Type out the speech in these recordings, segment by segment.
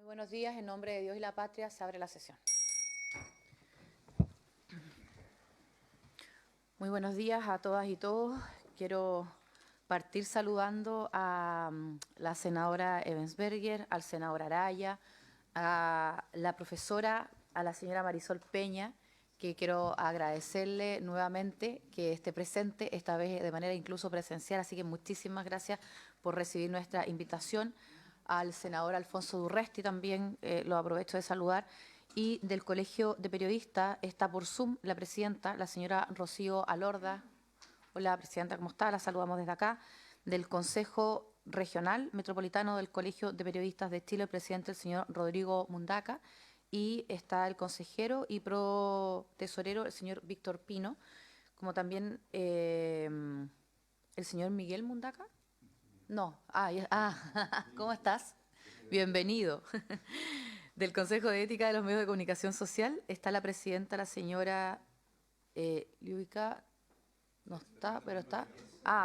Buenos días, en nombre de Dios y la patria se abre la sesión. Muy buenos días a todas y todos. Quiero partir saludando a la senadora Ebensberger, al senador Araya, a la profesora, a la señora Marisol Peña, que quiero agradecerle nuevamente que esté presente, esta vez de manera incluso presencial, así que muchísimas gracias por recibir nuestra invitación. Al senador Alfonso Durresti también lo aprovecho de saludar. Y del Colegio de Periodistas está por Zoom la presidenta, la señora Rocío Alorda. Hola, presidenta, ¿cómo está? La saludamos desde acá. Del Consejo Regional Metropolitano del Colegio de Periodistas de Chile, el presidente, el señor Rodrigo Mundaca. Y está el consejero y tesorero, el señor Víctor Pino, como también el señor Miguel Mundaca. No, ¿cómo estás? Bienvenido. Del Consejo de Ética de los Medios de Comunicación Social está la presidenta, la señora Liubica. No está, pero está.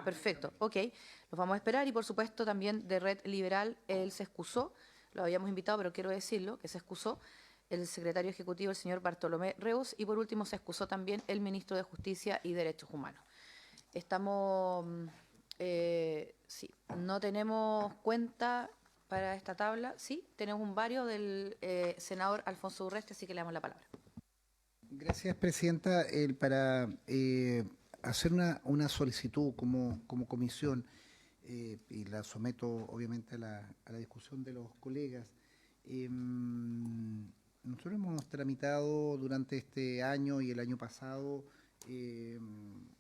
Perfecto, ok. Los vamos a esperar y por supuesto también de Red Liberal, él se excusó, lo habíamos invitado, pero quiero decirlo, que se excusó el secretario ejecutivo, el señor Bartolomé Reus, y por último se excusó también el ministro de Justicia y Derechos Humanos. Estamos, sí, no tenemos cuenta para esta tabla. Sí, tenemos un vario del senador Alfonso Durresti, así que le damos la palabra. Gracias, presidenta. Para hacer una solicitud como comisión, y la someto obviamente a la discusión de los colegas. Nosotros hemos tramitado durante este año y el año pasado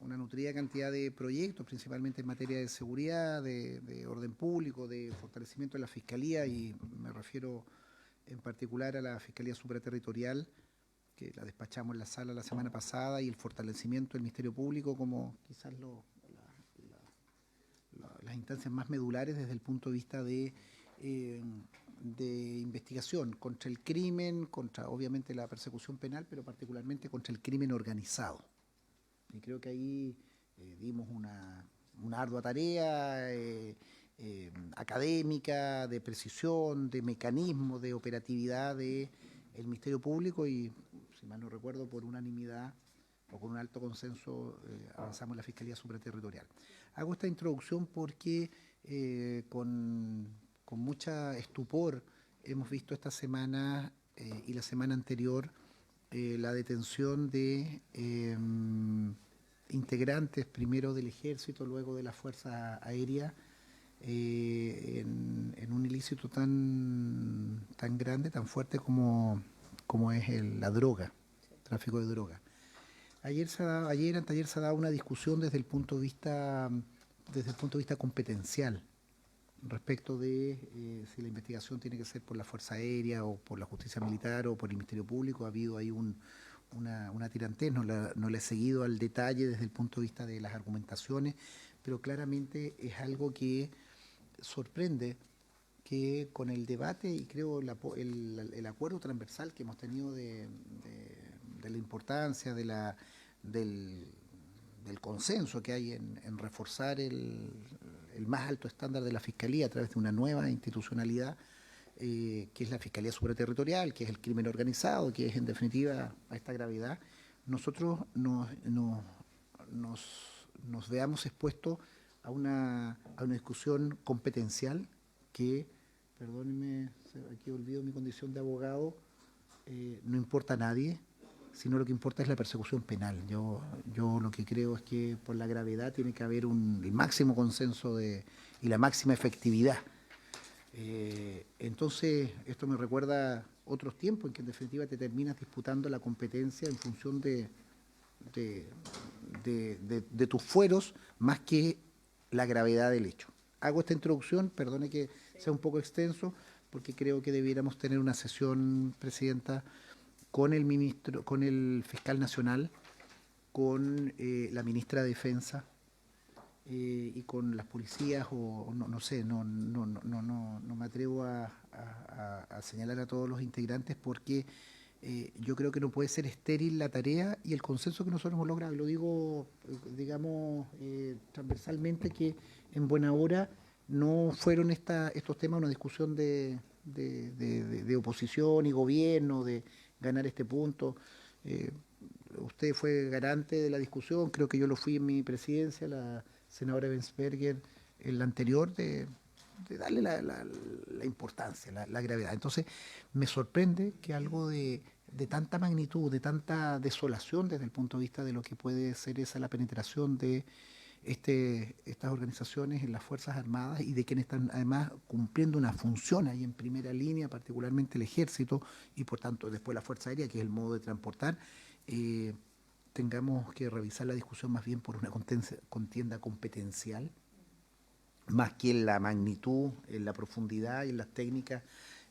una nutrida cantidad de proyectos, principalmente en materia de seguridad, de orden público, de fortalecimiento de la Fiscalía, y me refiero en particular a la Fiscalía Supraterritorial, que la despachamos en la sala la semana pasada, y el fortalecimiento del Ministerio Público como quizás las instancias más medulares desde el punto de vista de investigación contra el crimen, contra obviamente la persecución penal, pero particularmente contra el crimen organizado. Y creo que ahí dimos una ardua tarea académica, de precisión, de mecanismo, de operatividad del Ministerio Público, y si mal no recuerdo, por unanimidad o con un alto consenso avanzamos en la Fiscalía Supraterritorial. Hago esta introducción porque con mucha estupor hemos visto esta semana y la semana anterior la detención de integrantes, primero del Ejército, luego de la Fuerza Aérea, en un ilícito tan grande, tan fuerte como es la droga, tráfico de droga. Anteayer se ha dado una discusión desde el punto de vista competencial respecto de si la investigación tiene que ser por la Fuerza Aérea o por la Justicia Militar o por el Ministerio Público. Ha habido ahí una tirantez, no la he seguido al detalle desde el punto de vista de las argumentaciones, pero claramente es algo que sorprende que con el debate y creo el acuerdo transversal que hemos tenido de la importancia del consenso que hay en reforzar el más alto estándar de la Fiscalía a través de una nueva institucionalidad, que es la Fiscalía Supraterritorial, que es el crimen organizado, que es en definitiva a esta gravedad, nosotros nos veamos expuestos a una discusión competencial que, perdónenme, aquí olvido mi condición de abogado, no importa a nadie, sino lo que importa es la persecución penal. Yo lo que creo es que por la gravedad tiene que haber el máximo consenso y la máxima efectividad. Entonces, esto me recuerda otros tiempos en que en definitiva te terminas disputando la competencia en función de tus fueros más que la gravedad del hecho. Hago esta introducción, perdone que sea un poco extenso, porque creo que debiéramos tener una sesión, presidenta, con el ministro, con el fiscal nacional, con la ministra de Defensa y con las policías, o no sé, no me atrevo a señalar a todos los integrantes, porque yo creo que no puede ser estéril la tarea y el consenso que nosotros hemos logrado. Y lo digo, digamos, transversalmente, que en buena hora no fueron estos temas una discusión de de oposición y gobierno, de ganar este punto. Usted fue garante de la discusión, creo que yo lo fui en mi presidencia, la senadora Ebensberger, en la anterior, de darle la importancia, la gravedad. Entonces, me sorprende que algo de tanta magnitud, de tanta desolación desde el punto de vista de lo que puede ser esa la penetración de estas organizaciones en las Fuerzas Armadas y de quienes están además cumpliendo una función ahí en primera línea, particularmente el Ejército y por tanto después la Fuerza Aérea, que es el modo de transportar, tengamos que revisar la discusión más bien por una contienda competencial, más que en la magnitud, en la profundidad y en las técnicas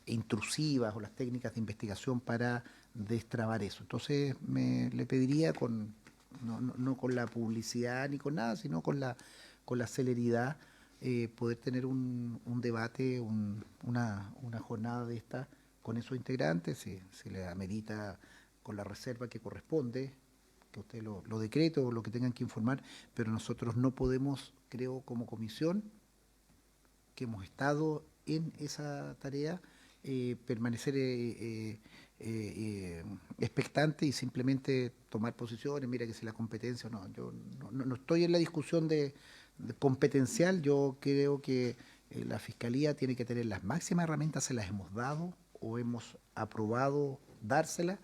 intrusivas o las técnicas de investigación para destrabar eso. Entonces le pediría no con la publicidad ni con nada, sino con la celeridad, poder tener un debate, una jornada de esta con esos integrantes, si le amerita con la reserva que corresponde, que usted lo decrete o lo que tengan que informar, pero nosotros no podemos, creo, como comisión, que hemos estado en esa tarea, permanecer expectante y simplemente tomar posiciones, mira que si la competencia o no. Yo no estoy en la discusión de competencial, yo creo que la Fiscalía tiene que tener las máximas herramientas, se las hemos dado o hemos aprobado dárselas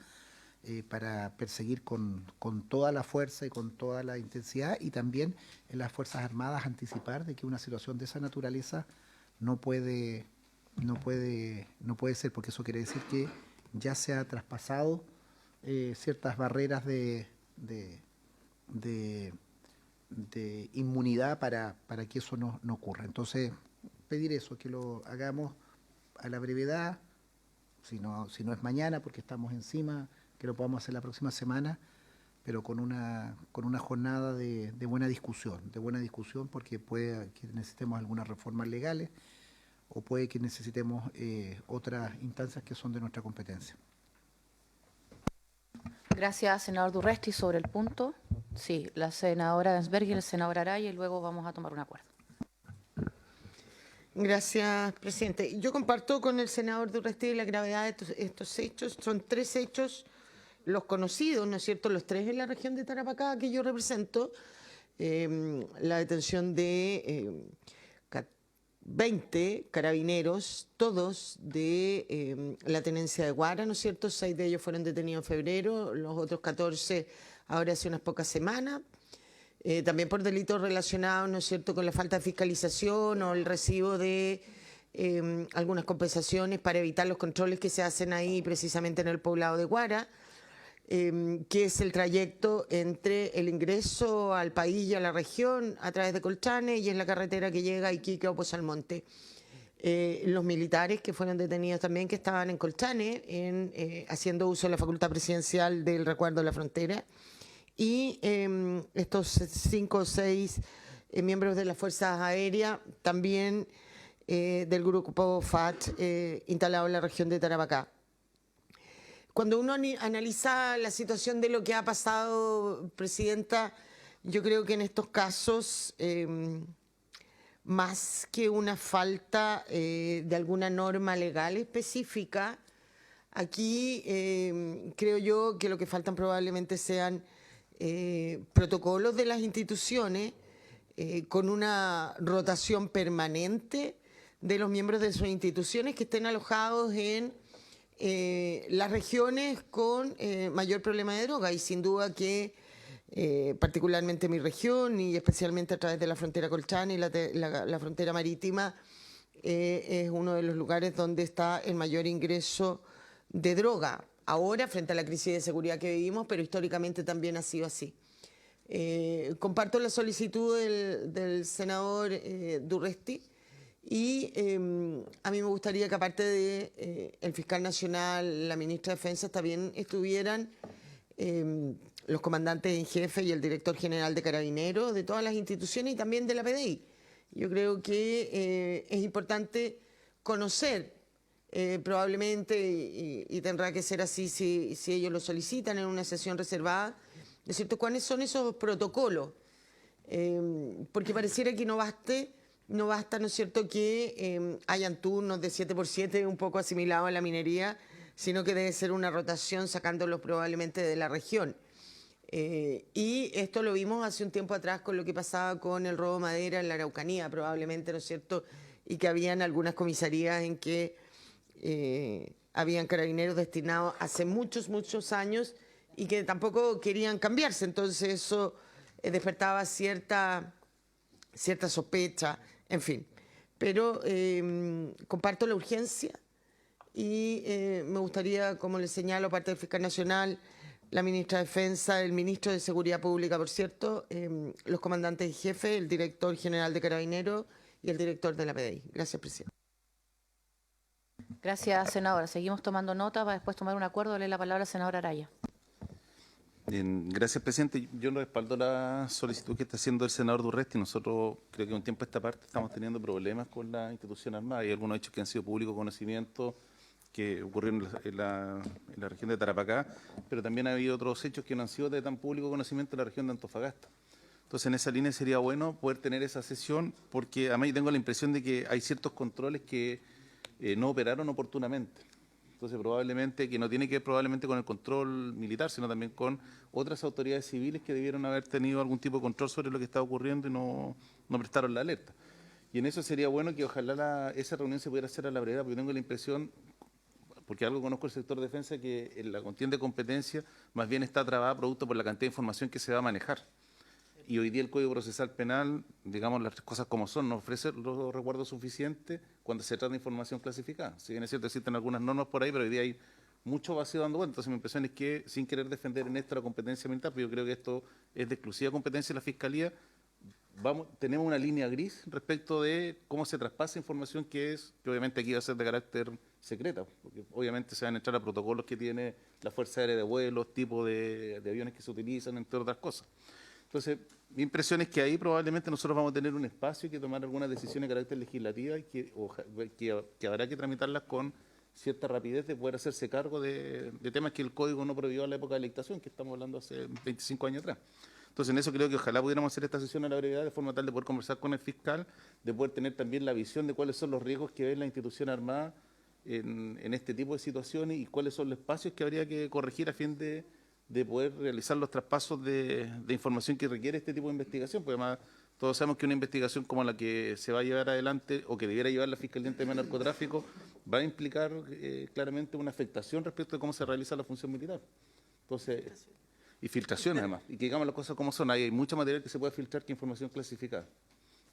para perseguir con toda la fuerza y con toda la intensidad, y también en las Fuerzas Armadas anticipar de que una situación de esa naturaleza no puede ser, porque eso quiere decir que ya se ha traspasado ciertas barreras de inmunidad para que eso no ocurra. Entonces, pedir eso, que lo hagamos a la brevedad, si no es mañana, porque estamos encima, que lo podamos hacer la próxima semana, pero con una jornada de buena discusión, porque puede que necesitemos algunas reformas legales o puede que necesitemos otras instancias que son de nuestra competencia. Gracias, senador Durresti. Sobre el punto, sí, la senadora Ebensberger y el senador Araya, y luego vamos a tomar un acuerdo. Gracias, presidente. Yo comparto con el senador Durresti la gravedad de estos hechos. Son 3 hechos, los conocidos, ¿no es cierto?, los 3 en la región de Tarapacá que yo represento. La detención de 20 carabineros, todos de la tenencia de Guara, ¿no es cierto? 6 de ellos fueron detenidos en febrero, los otros 14 ahora hace unas pocas semanas. También por delitos relacionados, ¿no es cierto?, con la falta de fiscalización o el recibo de algunas compensaciones para evitar los controles que se hacen ahí precisamente en el poblado de Guara, que es el trayecto entre el ingreso al país y a la región a través de Colchane, y es la carretera que llega a Iquique o Pozalmonte. Los militares que fueron detenidos también, que estaban en Colchane, haciendo uso de la facultad presidencial del resguardo de la frontera, y estos 5 o 6 miembros de las Fuerzas Aéreas, también del grupo FAT, instalado en la región de Tarapacá. Cuando uno analiza la situación de lo que ha pasado, presidenta, yo creo que en estos casos, más que una falta de alguna norma legal específica, aquí creo yo que lo que faltan probablemente sean protocolos de las instituciones con una rotación permanente de los miembros de sus instituciones que estén alojados en las regiones con mayor problema de droga, y sin duda que particularmente mi región y especialmente a través de la frontera Colchane y la frontera marítima es uno de los lugares donde está el mayor ingreso de droga. Ahora, frente a la crisis de seguridad que vivimos, pero históricamente también ha sido así. Comparto la solicitud del senador Durresti. Y a mí me gustaría que aparte de el fiscal nacional, la ministra de Defensa, también estuvieran los comandantes en jefe y el director general de Carabineros, de todas las instituciones y también de la PDI. Yo creo que es importante conocer probablemente, y tendrá que ser así si ellos lo solicitan en una sesión reservada, ¿no es cierto?, cuáles son esos protocolos, porque pareciera que no baste no basta, ¿no es cierto?, que hayan turnos de 7x7 un poco asimilados a la minería, sino que debe ser una rotación sacándolos probablemente de la región. Y esto lo vimos hace un tiempo atrás con lo que pasaba con el robo de madera en la Araucanía, probablemente, ¿no es cierto?, y que habían algunas comisarías en que habían carabineros destinados hace muchos, muchos años y que tampoco querían cambiarse. Entonces eso despertaba cierta sospecha, en fin. Pero comparto la urgencia y me gustaría, como le señalo, parte del Fiscal Nacional, la Ministra de Defensa, el Ministro de Seguridad Pública, por cierto, los comandantes y jefes, el Director General de Carabineros y el Director de la PDI. Gracias, presidente. Gracias, senadora. Seguimos tomando nota para después tomar un acuerdo. Le la palabra al senador Araya. Bien, gracias, presidente. Yo no respaldo la solicitud que está haciendo el senador Durresti. Nosotros creo que un tiempo a esta parte estamos teniendo problemas con la institución armada. Hay algunos hechos que han sido público conocimiento que ocurrieron en la región de Tarapacá, pero también ha habido otros hechos que no han sido de tan público conocimiento en la región de Antofagasta. Entonces, en esa línea sería bueno poder tener esa sesión, porque además yo tengo la impresión de que hay ciertos controles que no operaron oportunamente. Entonces, probablemente, que no tiene que ver probablemente con el control militar, sino también con otras autoridades civiles que debieron haber tenido algún tipo de control sobre lo que estaba ocurriendo y no prestaron la alerta. Y en eso sería bueno que ojalá esa reunión se pudiera hacer a la brevedad, porque tengo la impresión, porque algo conozco el sector defensa, que en la contienda de competencia más bien está trabada producto por la cantidad de información que se va a manejar. Y hoy día el Código Procesal Penal, digamos las cosas como son, no ofrece los resguardos suficientes cuando se trata de información clasificada. Si bien es cierto, existen algunas normas por ahí, pero hoy día hay mucho vacío dando vuelta. Entonces mi impresión es que, sin querer defender en esto la competencia militar, pero yo creo que esto es de exclusiva competencia de la Fiscalía, tenemos una línea gris respecto de cómo se traspasa información que obviamente aquí va a ser de carácter secreta, porque obviamente se van a entrar a protocolos que tiene la Fuerza Aérea de vuelos, tipo de aviones que se utilizan, entre otras cosas. Entonces, mi impresión es que ahí probablemente nosotros vamos a tener un espacio y que tomar algunas decisiones de carácter legislativa y que habrá que tramitarlas con cierta rapidez de poder hacerse cargo de temas que el Código no prohibió a la época de la dictación, que estamos hablando hace 25 años atrás. Entonces, en eso creo que ojalá pudiéramos hacer esta sesión a la brevedad de forma tal de poder conversar con el fiscal, de poder tener también la visión de cuáles son los riesgos que ve la institución armada en este tipo de situaciones y cuáles son los espacios que habría que corregir a fin de poder realizar los traspasos de información que requiere este tipo de investigación, porque además todos sabemos que una investigación como la que se va a llevar adelante o que debiera llevar la Fiscalía en temas de narcotráfico va a implicar claramente una afectación respecto de cómo se realiza la función militar. Entonces, y filtración además, y que digamos las cosas como son, hay mucho material que se puede filtrar que información clasificada.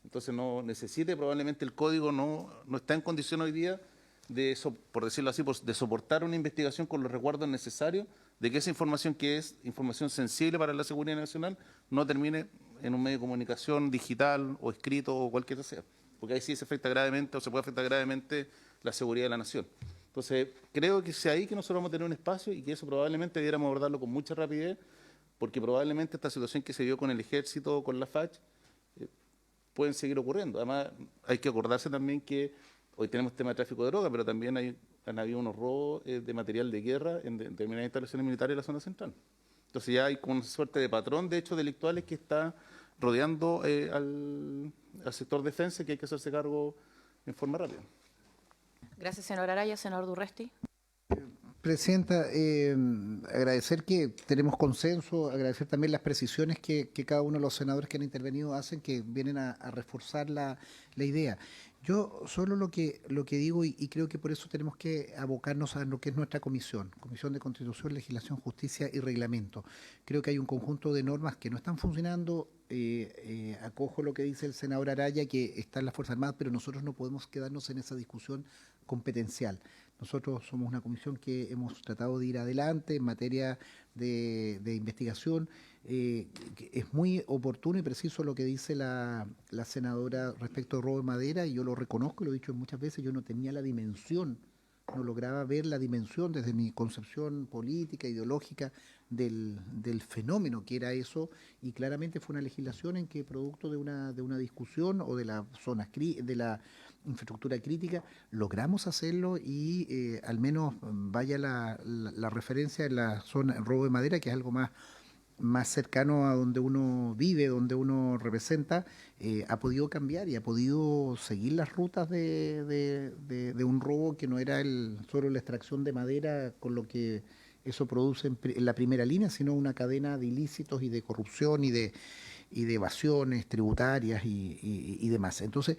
Entonces no necesite, probablemente el código no está en condición hoy día de, por decirlo así, de soportar una investigación con los resguardos necesarios de que esa información, que es información sensible para la seguridad nacional, no termine en un medio de comunicación digital o escrito o cualquiera sea, porque ahí sí se afecta gravemente o se puede afectar gravemente la seguridad de la nación. Entonces, creo que es ahí que nosotros vamos a tener un espacio y que eso probablemente debiéramos abordarlo con mucha rapidez, porque probablemente esta situación que se dio con el Ejército o con la FACH pueden seguir ocurriendo. Además, hay que acordarse también que hoy tenemos tema de tráfico de drogas, pero también han habido unos robos de material de guerra en determinadas instalaciones militares en la zona central. Entonces ya hay como una suerte de patrón de hechos delictuales que está rodeando al sector defensa, que hay que hacerse cargo en forma rápida. Gracias, senador Araya. Senador Durresti. Presidenta, agradecer que tenemos consenso, agradecer también las precisiones que cada uno de los senadores que han intervenido hacen, que vienen a reforzar la idea. Yo solo lo que digo, y creo que por eso tenemos que abocarnos a lo que es nuestra Comisión de Constitución, Legislación, Justicia y Reglamento. Creo que hay un conjunto de normas que no están funcionando. Acojo lo que dice el senador Araya, que está en las Fuerzas Armadas, pero nosotros no podemos quedarnos en esa discusión competencial. Nosotros somos una comisión que hemos tratado de ir adelante en materia de investigación. Es muy oportuno y preciso lo que dice la senadora respecto al robo de madera, y yo lo reconozco, lo he dicho muchas veces, yo no tenía la dimensión, no lograba ver la dimensión desde mi concepción política, ideológica, del fenómeno que era eso, y claramente fue una legislación en que, producto de una discusión o de las zonas de la infraestructura crítica, logramos hacerlo y al menos vaya la referencia en la zona robo de madera, que es algo más más cercano a donde uno vive, donde uno representa, ha podido cambiar y ha podido seguir las rutas de un robo que no era solo la extracción de madera con lo que eso produce en la primera línea, sino una cadena de ilícitos y de corrupción y de evasiones tributarias y demás. Entonces,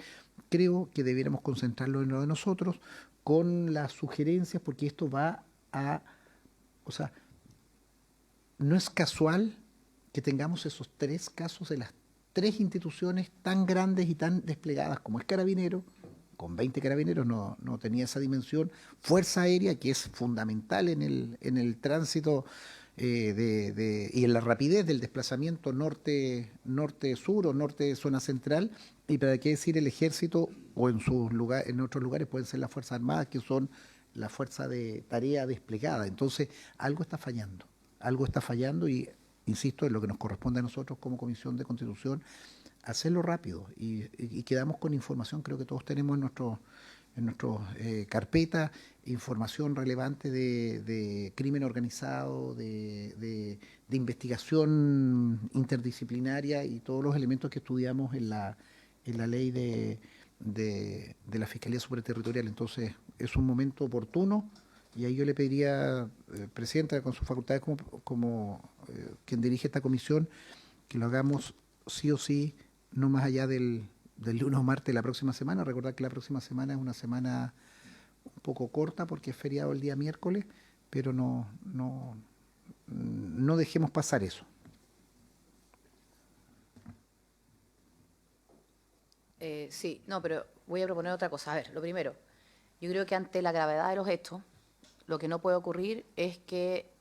creo que debiéramos concentrarlo en lo de nosotros con las sugerencias, porque esto va a... O sea, no es casual que tengamos esos 3 casos de las 3 instituciones tan grandes y tan desplegadas como es Carabinero, con 20 carabineros no tenía esa dimensión, Fuerza Aérea, que es fundamental en el tránsito y en la rapidez del desplazamiento norte-sur o norte-zona central, y para qué decir el Ejército, o en otros lugares pueden ser las Fuerzas Armadas, que son la fuerza de tarea desplegada. Entonces, algo está fallando y, insisto, en lo que nos corresponde a nosotros como Comisión de Constitución, hacerlo rápido y quedamos con información. Creo que todos tenemos en nuestro carpeta información relevante de crimen organizado, de investigación interdisciplinaria y todos los elementos que estudiamos en la ley de la Fiscalía Superterritorial. Entonces, es un momento oportuno y ahí yo le pediría, Presidenta, con sus facultades como quien dirige esta comisión, que lo hagamos sí o sí, no más allá del lunes o martes de la próxima semana. Recordar que la próxima semana es una semana un poco corta porque es feriado el día miércoles, pero no dejemos pasar eso. Sí, no, pero voy a proponer otra cosa. A ver, lo primero, yo creo que ante la gravedad de los hechos, lo que no puede ocurrir es que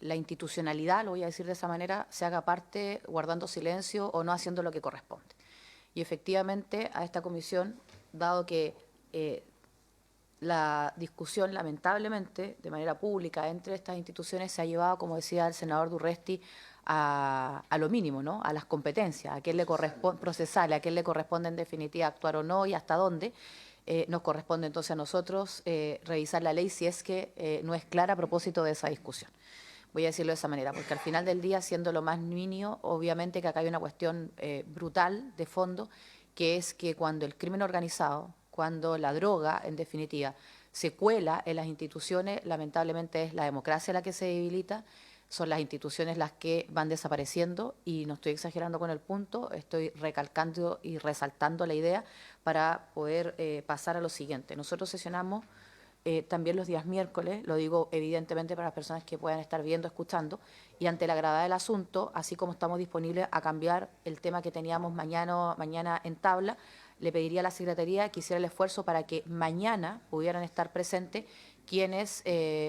la institucionalidad, lo voy a decir de esa manera, se haga parte guardando silencio o no haciendo lo que corresponde. Y efectivamente a esta comisión, dado que la discusión lamentablemente de manera pública entre estas instituciones se ha llevado, como decía el senador Durresti, a lo mínimo, ¿no? A las competencias, a quién le corresponde procesar, a quién le corresponde en definitiva actuar o no y hasta dónde. Nos corresponde entonces a nosotros revisar la ley si es que no es clara a propósito de esa discusión. Voy a decirlo de esa manera, porque al final del día, siendo lo más mínimo, obviamente que acá hay una cuestión brutal de fondo, que es que cuando el crimen organizado, cuando la droga, en definitiva, se cuela en las instituciones, lamentablemente es la democracia la que se debilita, son las instituciones las que van desapareciendo, y no estoy exagerando con el punto, estoy recalcando y resaltando la idea para poder pasar a lo siguiente. Nosotros sesionamos también los días miércoles, lo digo evidentemente para las personas que puedan estar viendo, escuchando, y ante la gravedad del asunto, así como estamos disponibles a cambiar el tema que teníamos mañana en tabla, le pediría a la Secretaría que hiciera el esfuerzo para que mañana pudieran estar presentes quienes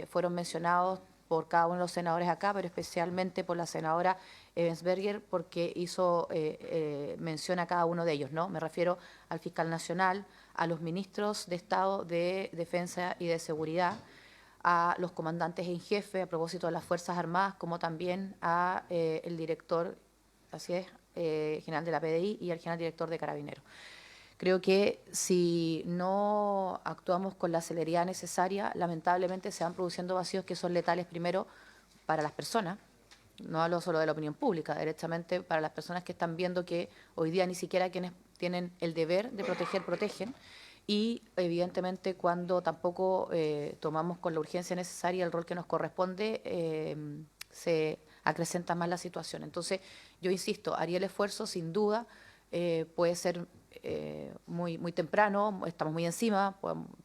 fueron mencionados por cada uno de los senadores acá, pero especialmente por la senadora Ebensberger, porque hizo mención a cada uno de ellos, ¿no? Me refiero al fiscal nacional, a los ministros de Estado de Defensa y de Seguridad, a los comandantes en jefe a propósito de las Fuerzas Armadas, como también a el director, así es, general de la PDI y al general director de Carabineros. Creo que si no actuamos con la celeridad necesaria, lamentablemente se van produciendo vacíos que son letales primero para las personas, no hablo solo de la opinión pública, directamente para las personas que están viendo que hoy día ni siquiera quienes tienen el deber de proteger, protegen, y evidentemente cuando tampoco tomamos con la urgencia necesaria el rol que nos corresponde, se acrecenta más la situación. Entonces, yo insisto, haría el esfuerzo, sin duda, puede ser muy temprano, estamos muy encima,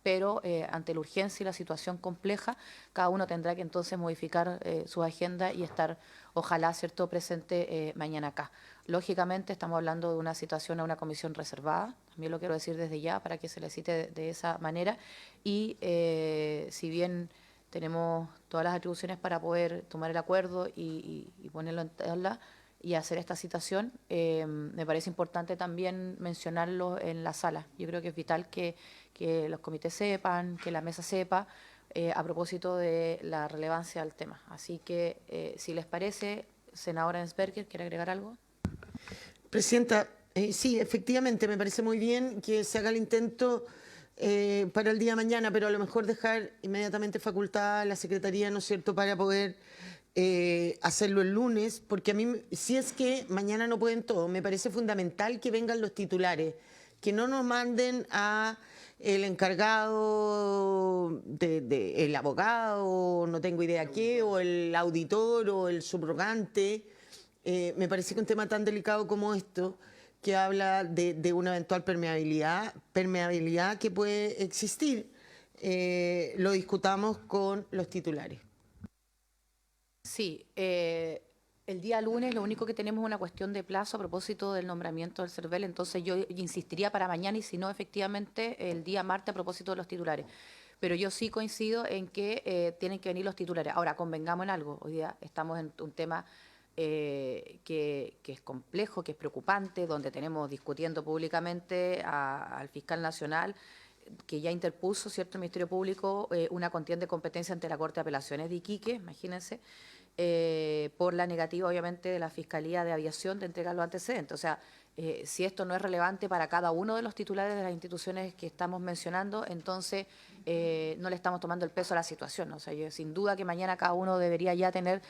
pero ante la urgencia y la situación compleja, cada uno tendrá que entonces modificar su agenda y estar, ojalá, cierto, presente mañana acá. Lógicamente estamos hablando de una situación a una comisión reservada, también lo quiero decir desde ya para que se le cite de esa manera, y si bien tenemos todas las atribuciones para poder tomar el acuerdo y ponerlo en tabla y hacer esta citación, me parece importante también mencionarlo en la sala. Yo creo que es vital que los comités sepan, que la mesa sepa, a propósito de la relevancia del tema. Así que, si les parece, senadora Ebensberger, ¿quiere agregar algo? Presidenta, sí, efectivamente, me parece muy bien que se haga el intento para el día de mañana, pero a lo mejor dejar inmediatamente facultada a la Secretaría, ¿no es cierto?, para poder hacerlo el lunes, porque a mí, si es que mañana no pueden todos, me parece fundamental que vengan los titulares, que no nos manden a el encargado, el abogado, no tengo idea qué, o el auditor o el subrogante. Me parece que un tema tan delicado como esto, que habla de una eventual permeabilidad que puede existir, lo discutamos con los titulares. Sí, el día lunes lo único que tenemos es una cuestión de plazo a propósito del nombramiento del CERVEL, entonces yo insistiría para mañana y si no, efectivamente, el día martes a propósito de los titulares. Pero yo sí coincido en que tienen que venir los titulares. Ahora, convengamos en algo, hoy día estamos en un tema que es complejo, que es preocupante, donde tenemos discutiendo públicamente al fiscal nacional, que ya interpuso, ¿cierto?, el Ministerio Público una contienda de competencia ante la Corte de Apelaciones de Iquique, imagínense, por la negativa, obviamente, de la Fiscalía de Aviación de entregar los antecedentes. O sea, si esto no es relevante para cada uno de los titulares de las instituciones que estamos mencionando, entonces no le estamos tomando el peso a la situación. O sea, sin duda que mañana cada uno debería ya tener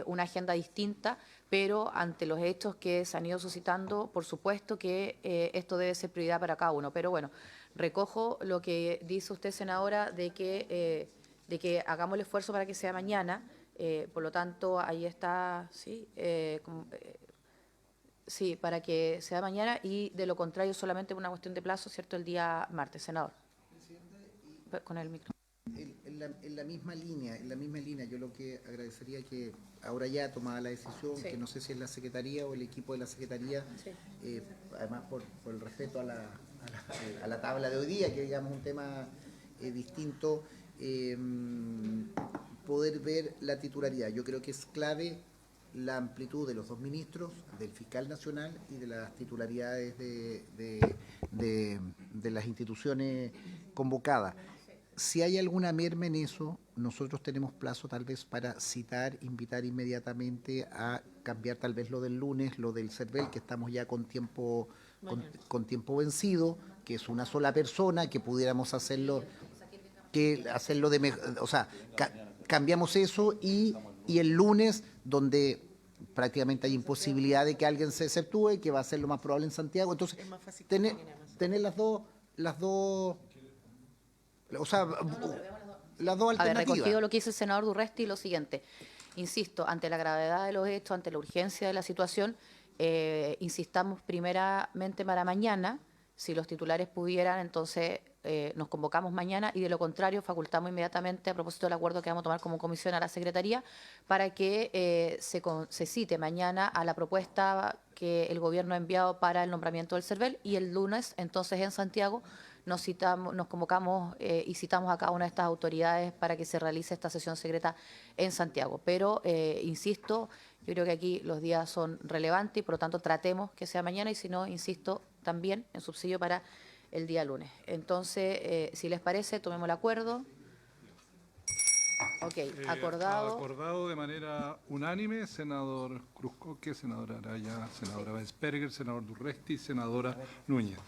una agenda distinta, pero ante los hechos que se han ido suscitando, por supuesto que esto debe ser prioridad para cada uno. Pero bueno, recojo lo que dice usted, senadora, de que hagamos el esfuerzo para que sea mañana. Por lo tanto, ahí está, sí, sí, para que sea mañana y de lo contrario solamente una cuestión de plazo, ¿cierto?, el día martes, senador. Con el micro. En la misma línea, yo lo que agradecería que ahora ya tomada la decisión, Sí. que no sé si es la Secretaría o el equipo de la Secretaría, Sí. además por el respeto a la tabla de hoy día, que digamos un tema distinto, poder ver la titularidad. Yo creo que es clave la amplitud de los dos ministros, del fiscal nacional y de las titularidades de las instituciones convocadas. Si hay alguna merma en eso, nosotros tenemos plazo tal vez para citar, invitar inmediatamente a cambiar tal vez lo del lunes, lo del CERVEL, que estamos ya con tiempo vencido, que es una sola persona, que pudiéramos hacerlo, o sea, cambiamos eso y el lunes, donde prácticamente hay imposibilidad de que alguien se exceptúe, que va a ser lo más probable en Santiago. Entonces, tener las dos, o sea, las dos A ver, alternativas. recogido lo que dice el senador Durresti, lo siguiente. Insisto, ante la gravedad de los hechos, ante la urgencia de la situación, insistamos primeramente para mañana. Si los titulares pudieran, entonces nos convocamos mañana y de lo contrario facultamos inmediatamente, a propósito del acuerdo que vamos a tomar como comisión, a la Secretaría para que se cite mañana a la propuesta que el Gobierno ha enviado para el nombramiento del CERVEL y el lunes, entonces en Santiago, nos convocamos y citamos a cada una de estas autoridades para que se realice esta sesión secreta en Santiago. Pero, insisto, yo creo que aquí los días son relevantes y por lo tanto tratemos que sea mañana y si no, insisto, también en subsidio para el día lunes. Entonces, si les parece, tomemos el acuerdo. Ok, acordado. Acordado de manera unánime, senador Cruzcoque, senadora Araya, senadora Wensperger, senador Durresti, senadora Núñez.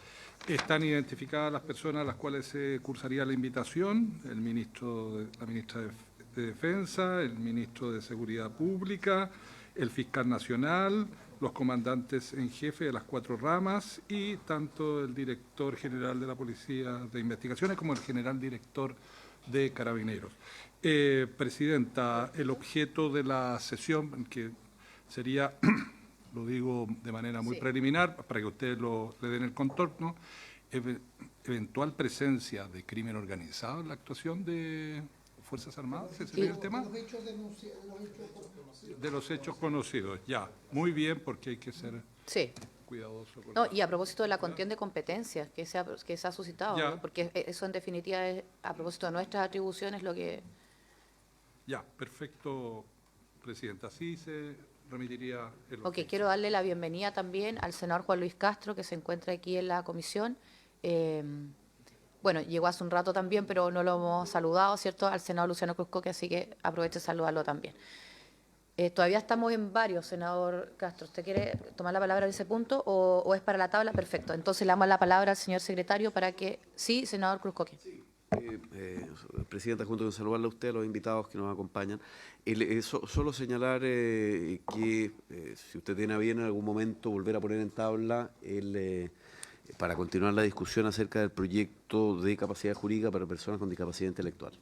Están identificadas las personas a las cuales se cursaría la invitación, la ministra de Defensa, el ministro de Seguridad Pública, el fiscal nacional, los comandantes en jefe de las 4 ramas y tanto el director general de la Policía de Investigaciones como el general director de Carabineros. Presidenta, el objeto de la sesión, que sería, lo digo de manera muy preliminar, para que ustedes le den el contorno, eventual presencia de crimen organizado en la actuación de Fuerzas Armadas, ¿ese sería el tema? De los hechos conocidos, ya. Muy bien, porque hay que ser cuidadoso. No, y a propósito de la contienda de competencias que se ha suscitado, ¿no? Porque eso en definitiva es a propósito de nuestras atribuciones lo que... Ya, perfecto, Presidenta. Así se remitiría el... Ok, quiero darle la bienvenida también al senador Juan Luis Castro, que se encuentra aquí en la comisión. Bueno, llegó hace un rato también, pero no lo hemos saludado, ¿cierto?, al senador Luciano Cruzcoque, así que aprovecho de saludarlo también. Todavía estamos en varios, senador Castro. ¿Usted quiere tomar la palabra en ese punto o es para la tabla? Perfecto. Entonces le damos la palabra al señor secretario para que... Sí, senador Cruzcoque. Sí. Presidenta, junto con saludarle a usted, a los invitados que nos acompañan. Solo señalar que si usted tiene a bien en algún momento volver a poner en tabla para continuar la discusión acerca del proyecto de capacidad jurídica para personas con discapacidad intelectual.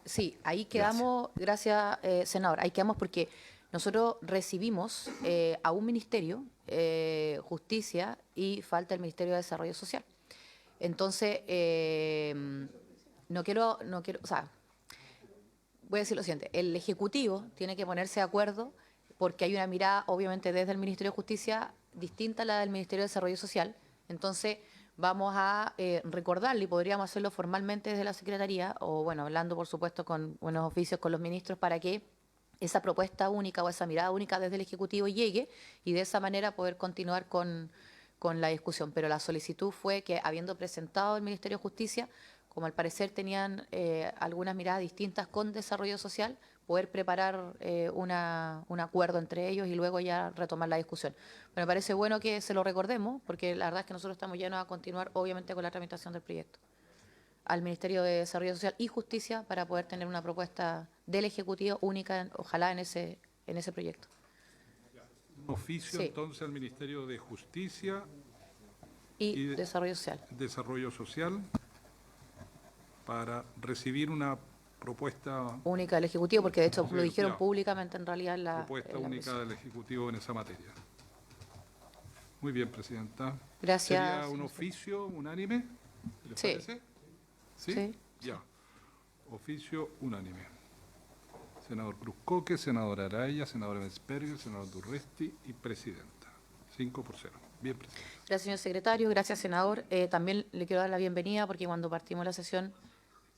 Sí, ahí quedamos, gracias, senador, ahí quedamos porque nosotros recibimos a un ministerio, Justicia, y falta el Ministerio de Desarrollo Social. Entonces, no quiero, o sea, voy a decir lo siguiente, el Ejecutivo tiene que ponerse de acuerdo porque hay una mirada, obviamente, desde el Ministerio de Justicia distinta a la del Ministerio de Desarrollo Social. Entonces, vamos a recordarle, y podríamos hacerlo formalmente desde la Secretaría, o bueno, hablando, por supuesto, con buenos oficios, con los ministros, para que esa propuesta única o esa mirada única desde el Ejecutivo llegue y de esa manera poder continuar con la discusión. Pero la solicitud fue que, habiendo presentado el Ministerio de Justicia, como al parecer tenían algunas miradas distintas con desarrollo social, poder preparar un acuerdo entre ellos y luego ya retomar la discusión. Me parece bueno que se lo recordemos, porque la verdad es que nosotros estamos llenos a continuar, obviamente, con la tramitación del proyecto al Ministerio de Desarrollo Social y Justicia para poder tener una propuesta del Ejecutivo única, ojalá en ese proyecto. Un oficio, Sí. entonces, al Ministerio de Justicia Y Desarrollo Social. Desarrollo Social para recibir una propuesta Única del Ejecutivo, porque de hecho Sí, lo dijeron ya. públicamente en realidad en la propuesta en la única presión. del Ejecutivo en esa materia. Muy bien, Presidenta. Gracias, ¿Sería un señor oficio unánime? ¿Les Sí. parece? ¿Sí? Sí. Ya. Oficio unánime. Senador Cruzcoque, senadora Araya, senadora Vensperger, senador Durresti y presidenta. 5-0. Bien, presidenta. Gracias, señor secretario. Gracias, senador. También le quiero dar la bienvenida porque cuando partimos la sesión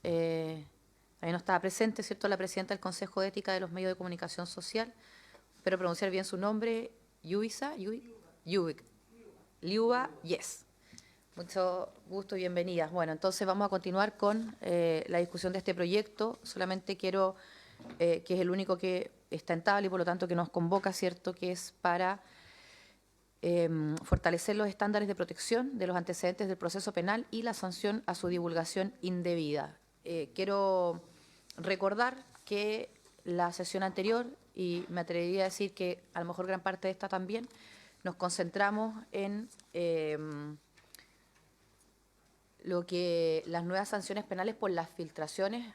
ahí no estaba presente, ¿cierto?, la presidenta del Consejo de Ética de los Medios de Comunicación Social. Espero pronunciar bien su nombre. Liuba, yes. Mucho gusto y bienvenidas. Bueno, entonces vamos a continuar con la discusión de este proyecto. Solamente quiero, que es el único que está en tabla y por lo tanto que nos convoca, ¿cierto?, que es para fortalecer los estándares de protección de los antecedentes del proceso penal y la sanción a su divulgación indebida. Quiero recordar que la sesión anterior, y me atrevería a decir que a lo mejor gran parte de esta también, nos concentramos en lo que las nuevas sanciones penales por las filtraciones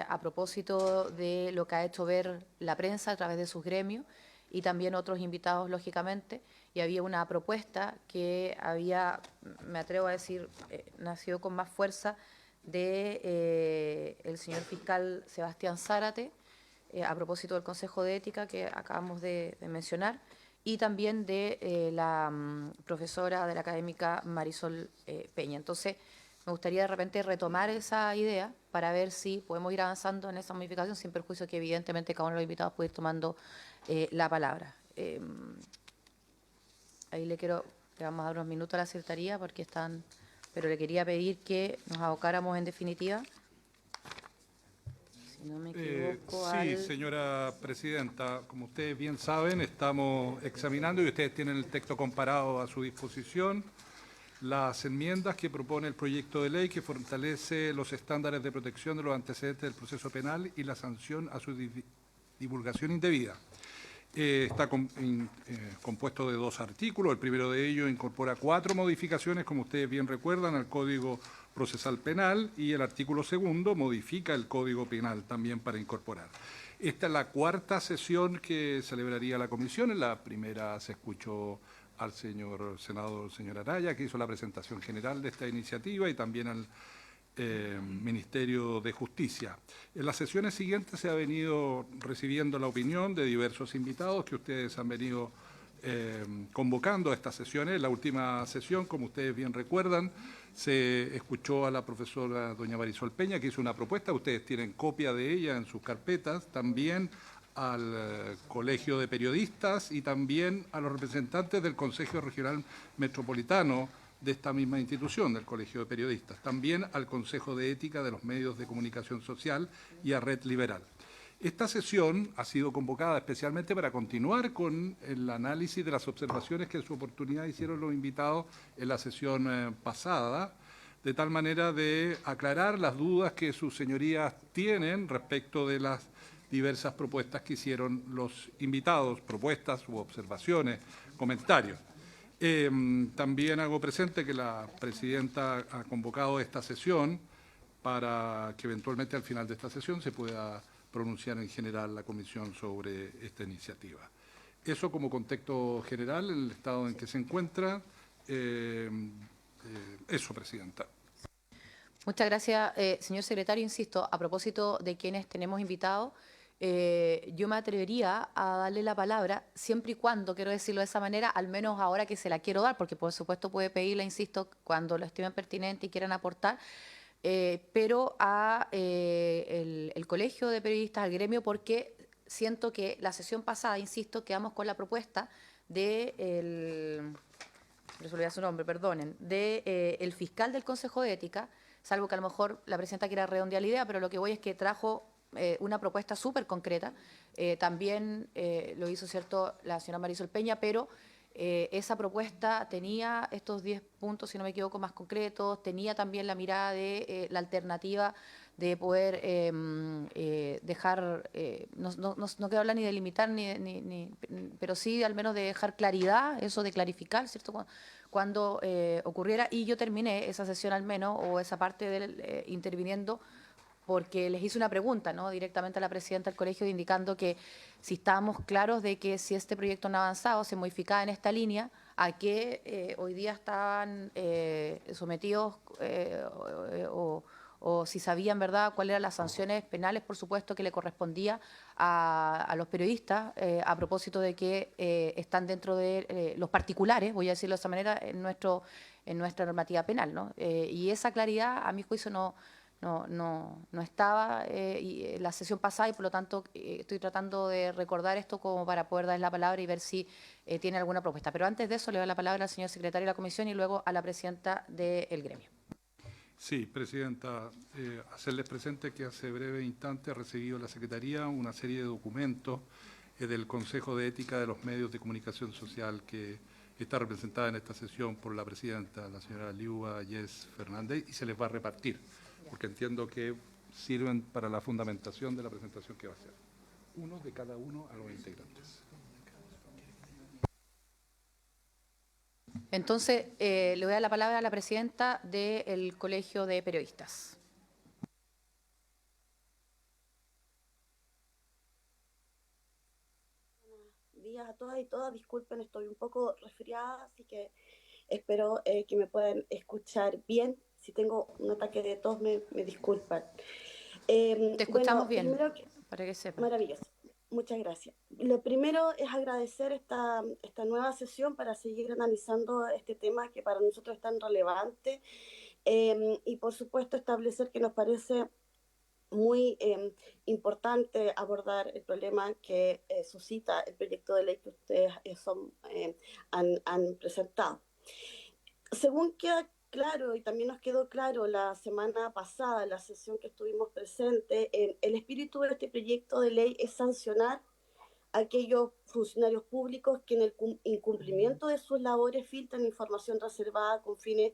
a propósito de lo que ha hecho ver la prensa a través de sus gremios y también otros invitados, lógicamente, y había una propuesta que había, me atrevo a decir, nacido con más fuerza de el señor fiscal Sebastián Zárate, a propósito del Consejo de Ética que acabamos de mencionar, y también de la profesora de la académica Marisol Peña. Entonces, me gustaría de repente retomar esa idea para ver si podemos ir avanzando en esa modificación, sin perjuicio que evidentemente cada uno de los invitados puede ir tomando la palabra. Ahí le vamos a dar unos minutos a la secretaría porque están, pero le quería pedir que nos abocáramos en definitiva, si no me equivoco, Sí, señora presidenta, como ustedes bien saben, estamos examinando y ustedes tienen el texto comparado a su disposición, las enmiendas que propone el proyecto de ley que fortalece los estándares de protección de los antecedentes del proceso penal y la sanción a su divulgación indebida. Está compuesto de 2 artículos. El primero de ellos incorpora 4 modificaciones, como ustedes bien recuerdan, al Código Procesal Penal, y el artículo 2 modifica el Código Penal también para incorporar. Esta es la 4ª sesión que celebraría la comisión. En la primera se escuchó al señor senador, señor Araya, que hizo la presentación general de esta iniciativa, y también al Ministerio de Justicia. En las sesiones siguientes se ha venido recibiendo la opinión de diversos invitados que ustedes han venido convocando a estas sesiones. En la última sesión, como ustedes bien recuerdan, se escuchó a la profesora doña Marisol Peña, que hizo una propuesta, ustedes tienen copia de ella en sus carpetas, también al Colegio de Periodistas y también a los representantes del Consejo Regional Metropolitano de esta misma institución, del Colegio de Periodistas, también al Consejo de Ética de los Medios de Comunicación Social y a Red Liberal. Esta sesión ha sido convocada especialmente para continuar con el análisis de las observaciones que en su oportunidad hicieron los invitados en la sesión pasada, de tal manera de aclarar las dudas que sus señorías tienen respecto de las diversas propuestas que hicieron los invitados, propuestas u observaciones, comentarios. También hago presente que la presidenta ha convocado esta sesión para que eventualmente al final de esta sesión se pueda pronunciar en general la comisión sobre esta iniciativa. Eso como contexto general, el estado en que se encuentra. Eso, presidenta. Muchas gracias, señor secretario. Insisto, a propósito de quienes tenemos invitados, yo me atrevería a darle la palabra, siempre y cuando, quiero decirlo de esa manera, al menos ahora que se la quiero dar, porque por supuesto puede pedirla, insisto, cuando lo estimen pertinente y quieran aportar, pero a el Colegio de Periodistas, al gremio, porque siento que la sesión pasada, insisto, quedamos con la propuesta de se olvidó su nombre, perdonen, de el fiscal del Consejo de Ética, salvo que a lo mejor la presidenta quiera redondear la idea, pero lo que voy es que trajo una propuesta súper concreta. También lo hizo, ¿cierto?, la señora Marisol Peña, pero esa propuesta tenía estos 10 puntos, si no me equivoco, más concretos, tenía también la mirada de la alternativa de poder dejar, no quiero hablar ni de limitar, pero sí al menos de dejar claridad, eso de clarificar, ¿cierto?, cuando ocurriera. Y yo terminé esa sesión al menos, o esa parte del interviniendo, porque les hice una pregunta, ¿no?, directamente a la presidenta del colegio, indicando que si estábamos claros de que si este proyecto no avanzado se modificaba en esta línea, a qué hoy día estaban sometidos o si sabían, ¿verdad?, cuáles eran las sanciones penales, por supuesto, que le correspondía a los periodistas, a propósito de que están dentro de los particulares, voy a decirlo de esa manera, en nuestra normativa penal, ¿no? Y esa claridad, a mi juicio, no estaba la sesión pasada, y por lo tanto estoy tratando de recordar esto como para poder darles la palabra y ver si tiene alguna propuesta. Pero antes de eso le doy la palabra al señor secretario de la comisión y luego a la presidenta del gremio. Sí, presidenta, hacerles presente que hace breve instante ha recibido la Secretaría una serie de documentos del Consejo de Ética de los Medios de Comunicación Social, que está representada en esta sesión por la presidenta, la señora Liuba Yes Fernández, y se les va a repartir, porque entiendo que sirven para la fundamentación de la presentación que va a hacer. Uno de cada uno a los integrantes. Entonces, le voy a dar la palabra a la presidenta del Colegio de Periodistas. Buenos días a todas y todas. Disculpen, estoy un poco resfriada, así que espero que me puedan escuchar bien. Si tengo un ataque de tos, me disculpan. Te escuchamos bien, primero para que sepa. Maravilloso. Muchas gracias. Lo primero es agradecer esta nueva sesión para seguir analizando este tema que para nosotros es tan relevante, y por supuesto establecer que nos parece muy importante abordar el problema que suscita el proyecto de ley que ustedes han presentado. Según queda claro, y también nos quedó claro la semana pasada, en la sesión que estuvimos presentes, el espíritu de este proyecto de ley es sancionar a aquellos funcionarios públicos que en el incumplimiento de sus labores filtran información reservada con fines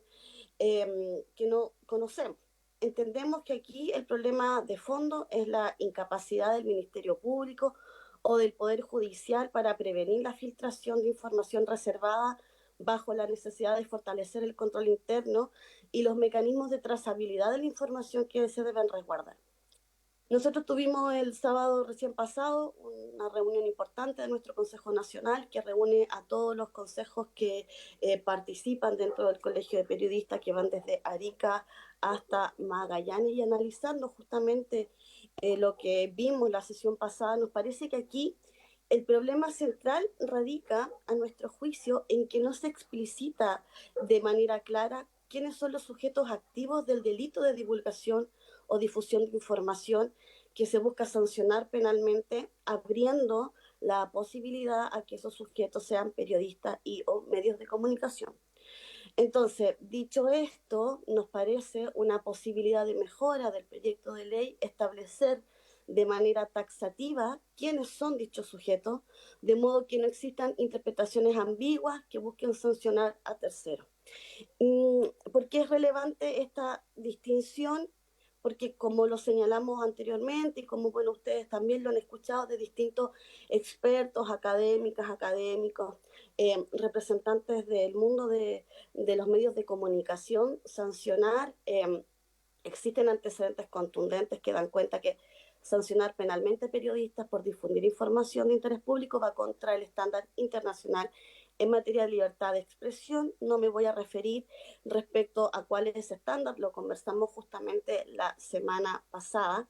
que no conocemos. Entendemos que aquí el problema de fondo es la incapacidad del Ministerio Público o del Poder Judicial para prevenir la filtración de información reservada, bajo la necesidad de fortalecer el control interno y los mecanismos de trazabilidad de la información que se deben resguardar. Nosotros tuvimos el sábado recién pasado una reunión importante de nuestro Consejo Nacional que reúne a todos los consejos que participan dentro del Colegio de Periodistas, que van desde Arica hasta Magallanes, y analizando justamente lo que vimos la sesión pasada, nos parece que aquí el problema central radica, a nuestro juicio, en que no se explicita de manera clara quiénes son los sujetos activos del delito de divulgación o difusión de información que se busca sancionar penalmente, abriendo la posibilidad a que esos sujetos sean periodistas y o medios de comunicación. Entonces, dicho esto, nos parece una posibilidad de mejora del proyecto de ley establecer de manera taxativa quiénes son dichos sujetos, de modo que no existan interpretaciones ambiguas que busquen sancionar a terceros. ¿Por qué es relevante esta distinción? Porque como lo señalamos anteriormente y como bueno, ustedes también lo han escuchado de distintos expertos, académicos, representantes del mundo de los medios de comunicación, sancionar, existen antecedentes contundentes que dan cuenta que sancionar penalmente periodistas por difundir información de interés público va contra el estándar internacional en materia de libertad de expresión. No me voy a referir respecto a cuál es ese estándar, lo conversamos justamente la semana pasada,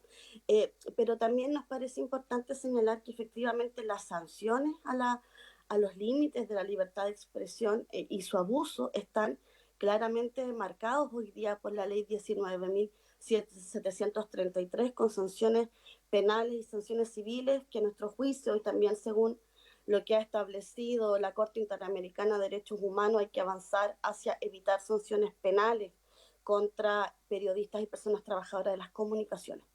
pero también nos parece importante señalar que efectivamente las sanciones a los límites de la libertad de expresión y su abuso están claramente marcados hoy día por la ley 19.733 con sanciones penales y sanciones civiles que a nuestro juicio y también según lo que ha establecido la Corte Interamericana de Derechos Humanos, hay que avanzar hacia evitar sanciones penales contra periodistas y personas trabajadoras de las comunicaciones.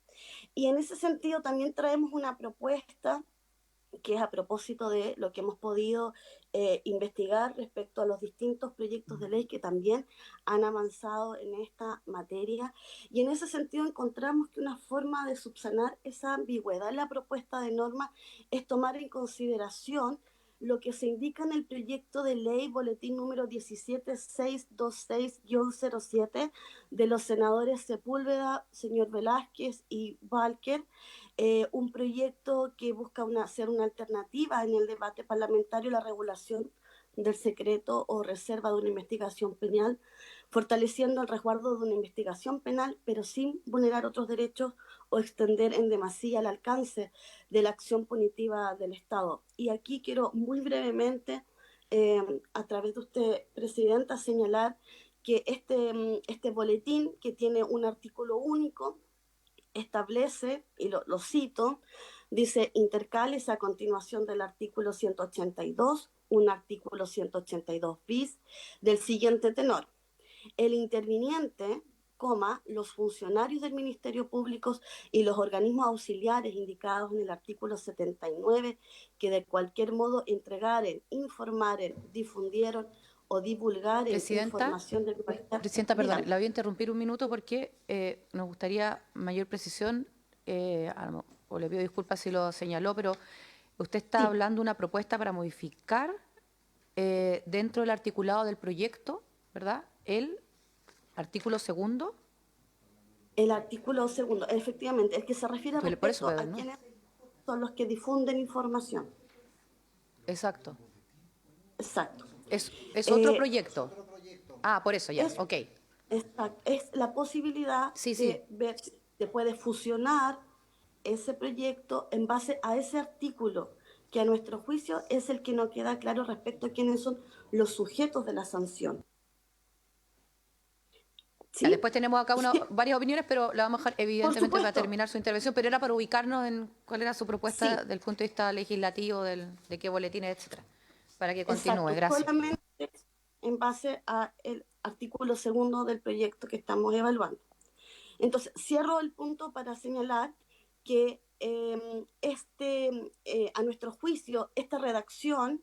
Y en ese sentido también traemos una propuesta que es a propósito de lo que hemos podido investigar respecto a los distintos proyectos de ley que también han avanzado en esta materia. Y en ese sentido encontramos que una forma de subsanar esa ambigüedad en la propuesta de norma es tomar en consideración lo que se indica en el proyecto de ley boletín número 17626-07 de los senadores Sepúlveda, señor Velázquez y Walker, un proyecto que busca ser una alternativa en el debate parlamentario a la regulación del secreto o reserva de una investigación penal, fortaleciendo el resguardo de una investigación penal, pero sin vulnerar otros derechos o extender en demasía el alcance de la acción punitiva del Estado. Y aquí quiero muy brevemente, a través de usted, Presidenta, señalar que este boletín, que tiene un artículo único, establece, y lo cito, dice, intercales a continuación del artículo 182, un artículo 182 bis, del siguiente tenor. El interviniente, los funcionarios del Ministerio Público y los organismos auxiliares indicados en el artículo 79, que de cualquier modo entregaren, informaren, difundieron o divulgaren información del carácter. Presidenta, perdón, la voy a interrumpir un minuto porque nos gustaría mayor precisión, o le pido disculpas si lo señaló, pero usted está hablando de una propuesta para modificar dentro del articulado del proyecto, ¿verdad? El artículo segundo. El artículo segundo, efectivamente, el que se refiere respecto a ¿no? quienes son los que difunden información. Exacto. Exacto. Es otro proyecto. Ah, por eso ya, ok. Exacto. Es la posibilidad de ver si se puede fusionar ese proyecto en base a ese artículo, que a nuestro juicio es el que no queda claro respecto a quiénes son los sujetos de la sanción. ¿Sí? Después tenemos acá varias opiniones, pero la vamos a dejar evidentemente para terminar su intervención, pero era para ubicarnos en cuál era su propuesta desde el punto de vista legislativo, de qué boletines, etcétera, para que continúe. Exacto. Gracias. Solamente en base al artículo segundo del proyecto que estamos evaluando. Entonces, cierro el punto para señalar que a nuestro juicio, esta redacción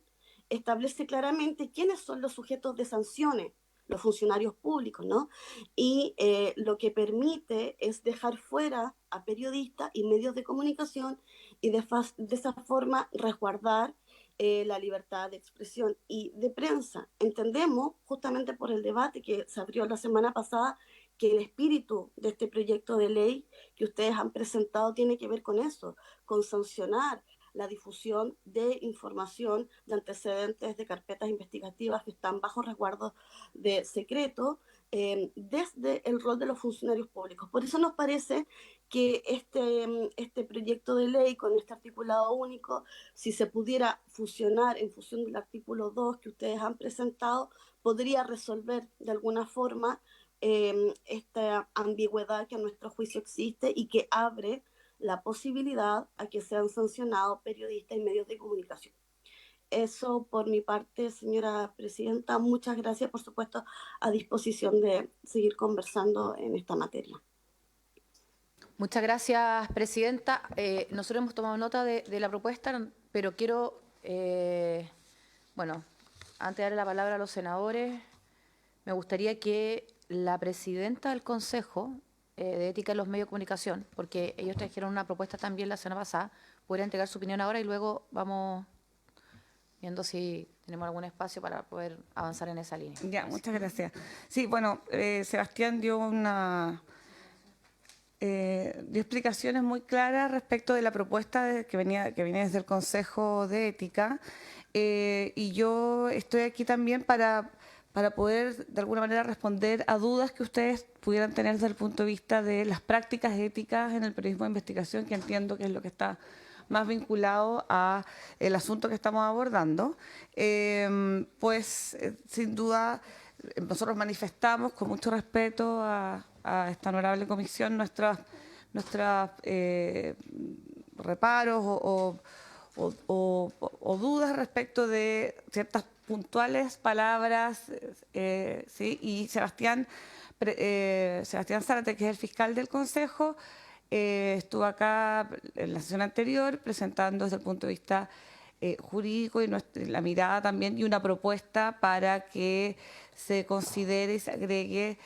establece claramente quiénes son los sujetos de sanciones, los funcionarios públicos, ¿no? Y lo que permite es dejar fuera a periodistas y medios de comunicación y de esa forma resguardar la libertad de expresión y de prensa. Entendemos, justamente por el debate que se abrió la semana pasada, que el espíritu de este proyecto de ley que ustedes han presentado tiene que ver con eso, con sancionar la difusión de información de antecedentes de carpetas investigativas que están bajo resguardo de secreto desde el rol de los funcionarios públicos. Por eso nos parece que este proyecto de ley con este articulado único, si se pudiera fusionar en función del artículo 2 que ustedes han presentado, podría resolver de alguna forma esta ambigüedad que a nuestro juicio existe y que abre la posibilidad a que sean sancionados periodistas y medios de comunicación. Eso por mi parte, señora Presidenta. Muchas gracias, por supuesto, a disposición de seguir conversando en esta materia. Muchas gracias, Presidenta. Nosotros hemos tomado nota de la propuesta, pero quiero, bueno, antes de darle la palabra a los senadores, me gustaría que la presidenta del Consejo de Ética en los Medios de Comunicación, porque ellos trajeron una propuesta también la semana pasada, pudiera entregar su opinión ahora y luego vamos viendo si tenemos algún espacio para poder avanzar en esa línea. Ya, muchas gracias. Sí, bueno, Sebastián dio dio explicaciones muy claras respecto de la propuesta que viene desde el Consejo de Ética, y yo estoy aquí también para poder de alguna manera responder a dudas que ustedes pudieran tener desde el punto de vista de las prácticas éticas en el periodismo de investigación, que entiendo que es lo que está más vinculado a el asunto que estamos abordando. Sin duda, nosotros manifestamos con mucho respeto a esta honorable comisión nuestros reparos o dudas respecto de ciertas puntuales palabras, ¿sí? Y Sebastián Zárate, que es el fiscal del Consejo, estuvo acá en la sesión anterior presentando desde el punto de vista jurídico y la mirada también y una propuesta para que se considere y se agregue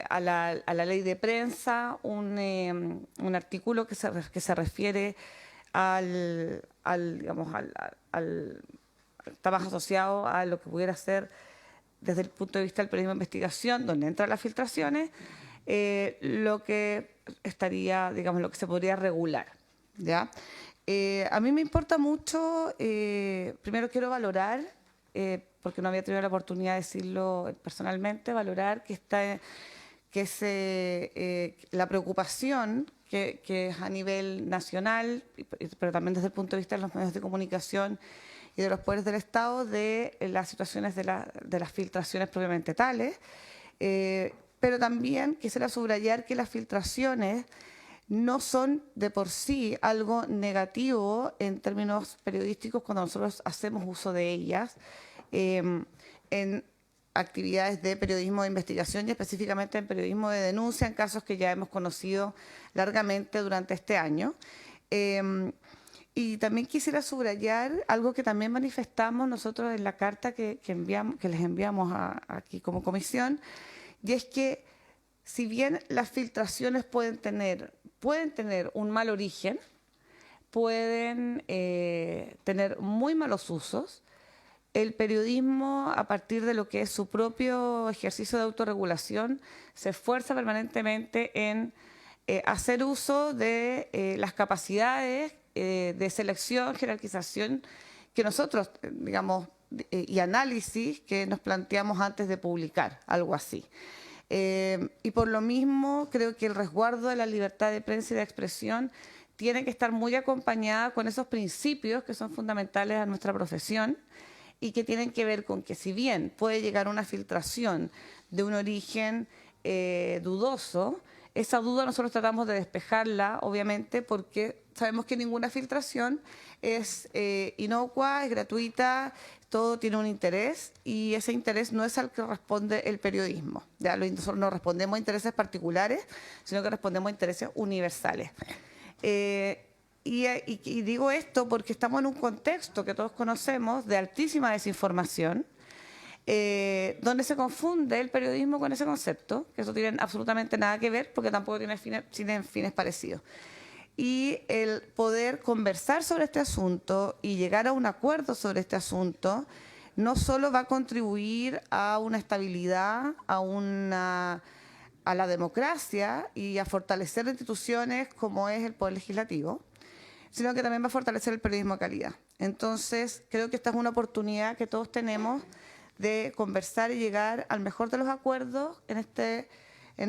a la ley de prensa un artículo que se refiere está más asociado a lo que pudiera ser desde el punto de vista del periodismo de investigación, donde entran las filtraciones, lo que estaría, digamos, lo que se podría regular, ¿ya? A mí me importa mucho, primero quiero valorar, porque no había tenido la oportunidad de decirlo personalmente, valorar la preocupación que es a nivel nacional, pero también desde el punto de vista de los medios de comunicación y de los poderes del Estado, de las situaciones de las filtraciones propiamente tales. Pero también quisiera subrayar que las filtraciones no son de por sí algo negativo en términos periodísticos cuando nosotros hacemos uso de ellas en actividades de periodismo de investigación y específicamente en periodismo de denuncia, en casos que ya hemos conocido largamente durante este año. Y también quisiera subrayar algo que también manifestamos nosotros en la carta que les enviamos aquí como comisión, y es que si bien las filtraciones pueden tener un mal origen, pueden tener muy malos usos, el periodismo, a partir de lo que es su propio ejercicio de autorregulación, se esfuerza permanentemente en hacer uso de las capacidades de selección, jerarquización que nosotros, digamos, y análisis que nos planteamos antes de publicar, algo así. Y por lo mismo creo que el resguardo de la libertad de prensa y de expresión tiene que estar muy acompañada con esos principios que son fundamentales a nuestra profesión y que tienen que ver con que si bien puede llegar una filtración de un origen dudoso, esa duda nosotros tratamos de despejarla, obviamente, porque sabemos que ninguna filtración es inocua, es gratuita, todo tiene un interés y ese interés no es al que responde el periodismo. Ya nosotros no respondemos a intereses particulares, sino que respondemos a intereses universales. Y digo esto porque estamos en un contexto que todos conocemos de altísima desinformación, donde se confunde el periodismo con ese concepto, que eso tiene absolutamente nada que ver porque tampoco tienen fines parecidos. Y el poder conversar sobre este asunto y llegar a un acuerdo sobre este asunto no solo va a contribuir a una estabilidad, a la democracia y a fortalecer instituciones como es el Poder Legislativo, sino que también va a fortalecer el periodismo de calidad. Entonces, creo que esta es una oportunidad que todos tenemos de conversar y llegar al mejor de los acuerdos en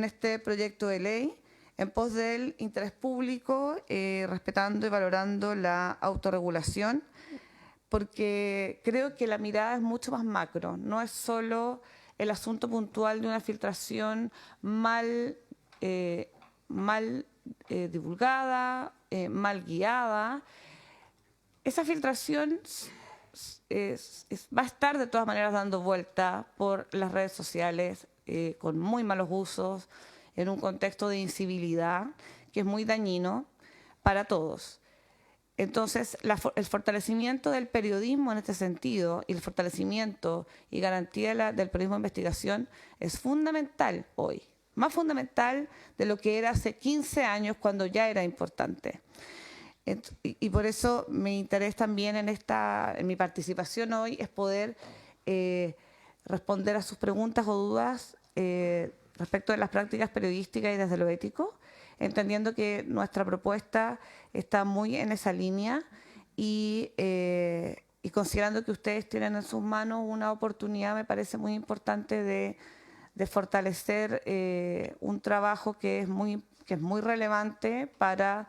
este proyecto de ley, en pos del interés público, respetando y valorando la autorregulación, porque creo que la mirada es mucho más macro, no es solo el asunto puntual de una filtración mal divulgada, mal guiada. Esa filtración va a estar de todas maneras dando vuelta por las redes sociales con muy malos usos, en un contexto de incivilidad que es muy dañino para todos. Entonces, el fortalecimiento del periodismo en este sentido y el fortalecimiento y garantía del periodismo de investigación es fundamental hoy, más fundamental de lo que era hace 15 años cuando ya era importante. Y por eso mi interés también en mi participación hoy es poder responder a sus preguntas o dudas respecto de las prácticas periodísticas y desde lo ético, entendiendo que nuestra propuesta está muy en esa línea y considerando que ustedes tienen en sus manos una oportunidad, me parece muy importante de fortalecer un trabajo que es muy relevante para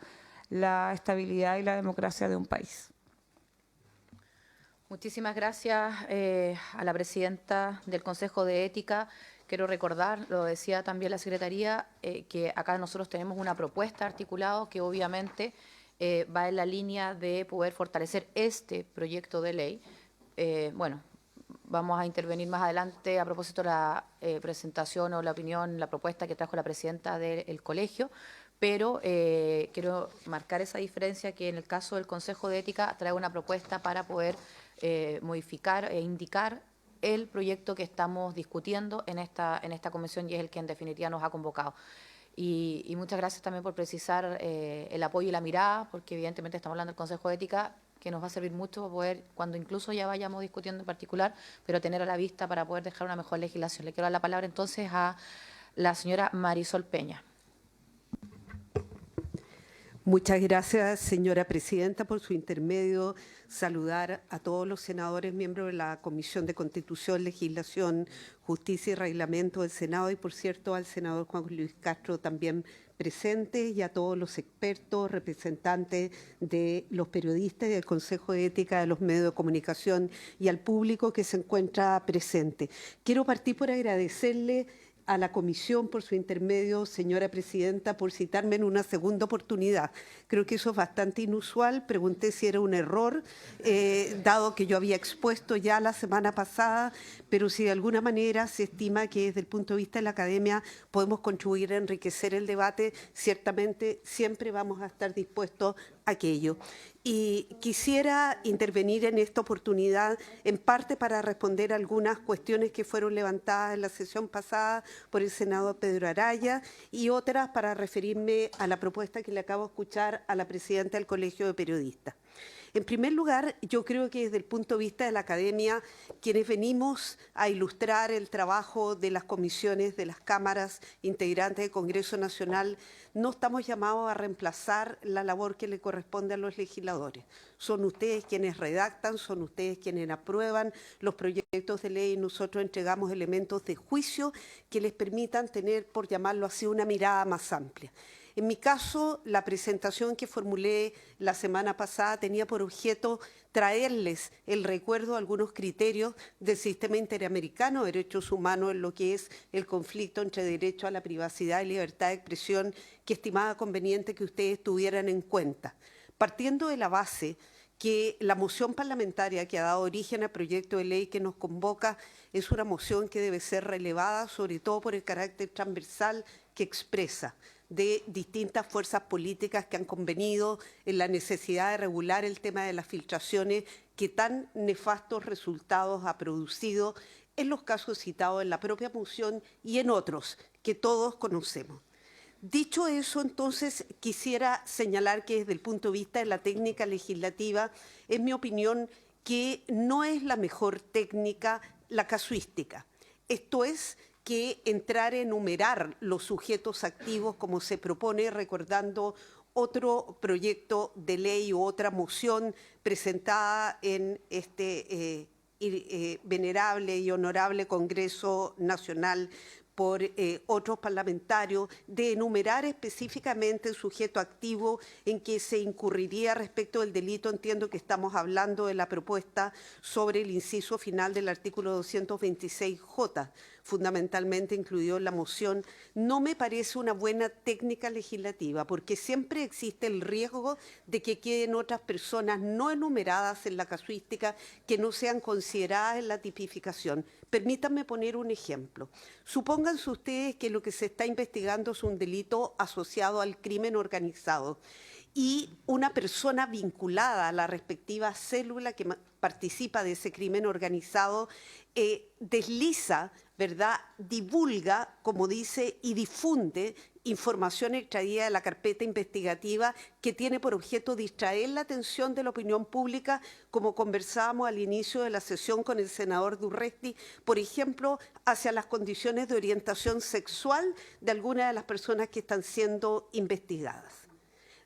la estabilidad y la democracia de un país. Muchísimas gracias a la presidenta del Consejo de Ética. Quiero recordar, lo decía también la Secretaría, que acá nosotros tenemos una propuesta articulada que obviamente va en la línea de poder fortalecer este proyecto de ley. Bueno, vamos a intervenir más adelante a propósito de la presentación o la opinión, la propuesta que trajo la presidenta del colegio, pero quiero marcar esa diferencia que en el caso del Consejo de Ética trae una propuesta para poder modificar e indicar el proyecto que estamos discutiendo en esta comisión y es el que en definitiva nos ha convocado. Y muchas gracias también por precisar el apoyo y la mirada, porque evidentemente estamos hablando del Consejo de Ética, que nos va a servir mucho para poder, cuando incluso ya vayamos discutiendo en particular, pero tener a la vista para poder dejar una mejor legislación. Le quiero dar la palabra entonces a la señora Marisol Peña. Muchas gracias, señora presidenta, por su intermedio. Saludar a todos los senadores miembros de la Comisión de Constitución, Legislación, Justicia y Reglamento del Senado y, por cierto, al senador Juan Luis Castro también presente y a todos los expertos, representantes de los periodistas y del Consejo de Ética de los medios de comunicación y al público que se encuentra presente. Quiero partir por agradecerle a la comisión por su intermedio, señora presidenta, por citarme en una segunda oportunidad. Creo que eso es bastante inusual. Pregunté si era un error, dado que yo había expuesto ya la semana pasada, pero si de alguna manera se estima que desde el punto de vista de la academia podemos contribuir a enriquecer el debate, ciertamente siempre vamos a estar dispuestos a aquello. Y quisiera intervenir en esta oportunidad en parte para responder algunas cuestiones que fueron levantadas en la sesión pasada por el senador Pedro Araya y otras para referirme a la propuesta que le acabo de escuchar a la presidenta del Colegio de Periodistas. En primer lugar, yo creo que desde el punto de vista de la academia, quienes venimos a ilustrar el trabajo de las comisiones, de las cámaras integrantes del Congreso Nacional, no estamos llamados a reemplazar la labor que le corresponde a los legisladores. Son ustedes quienes redactan, son ustedes quienes aprueban los proyectos de ley y nosotros entregamos elementos de juicio que les permitan tener, por llamarlo así, una mirada más amplia. En mi caso, la presentación que formulé la semana pasada tenía por objeto traerles el recuerdo de algunos criterios del sistema interamericano de derechos humanos en lo que es el conflicto entre derecho a la privacidad y libertad de expresión que estimaba conveniente que ustedes tuvieran en cuenta. Partiendo de la base que la moción parlamentaria que ha dado origen al proyecto de ley que nos convoca es una moción que debe ser relevada, sobre todo por el carácter transversal que expresa de distintas fuerzas políticas que han convenido en la necesidad de regular el tema de las filtraciones que tan nefastos resultados ha producido en los casos citados en la propia moción y en otros que todos conocemos. Dicho eso, entonces, quisiera señalar que desde el punto de vista de la técnica legislativa, es mi opinión que no es la mejor técnica la casuística. Esto es, que entrar a enumerar los sujetos activos como se propone, recordando otro proyecto de ley u otra moción presentada en este venerable y honorable Congreso Nacional por otros parlamentarios, de enumerar específicamente el sujeto activo en que se incurriría respecto del delito. Entiendo que estamos hablando de la propuesta sobre el inciso final del artículo 226J, fundamentalmente incluido en la moción. No me parece una buena técnica legislativa, porque siempre existe el riesgo de que queden otras personas no enumeradas en la casuística que no sean consideradas en la tipificación. Permítanme poner un ejemplo. Supónganse ustedes que lo que se está investigando es un delito asociado al crimen organizado y una persona vinculada a la respectiva célula que participa de ese crimen organizado desliza, ¿verdad?, divulga, como dice, y difunde información extraída de la carpeta investigativa que tiene por objeto distraer la atención de la opinión pública, como conversábamos al inicio de la sesión con el senador Durresti, por ejemplo, hacia las condiciones de orientación sexual de algunas de las personas que están siendo investigadas.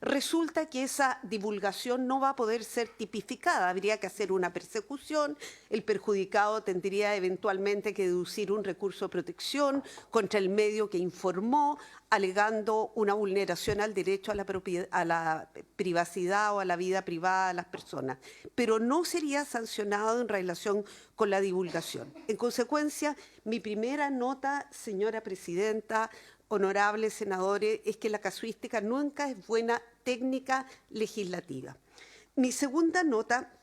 Resulta que esa divulgación no va a poder ser tipificada, habría que hacer una persecución, el perjudicado tendría eventualmente que deducir un recurso de protección contra el medio que informó, alegando una vulneración al derecho a la privacidad o a la vida privada de las personas, pero no sería sancionado en relación con la divulgación. En consecuencia, mi primera nota, señora presidenta, honorables senadores, es que la casuística nunca es buena técnica legislativa. Mi segunda nota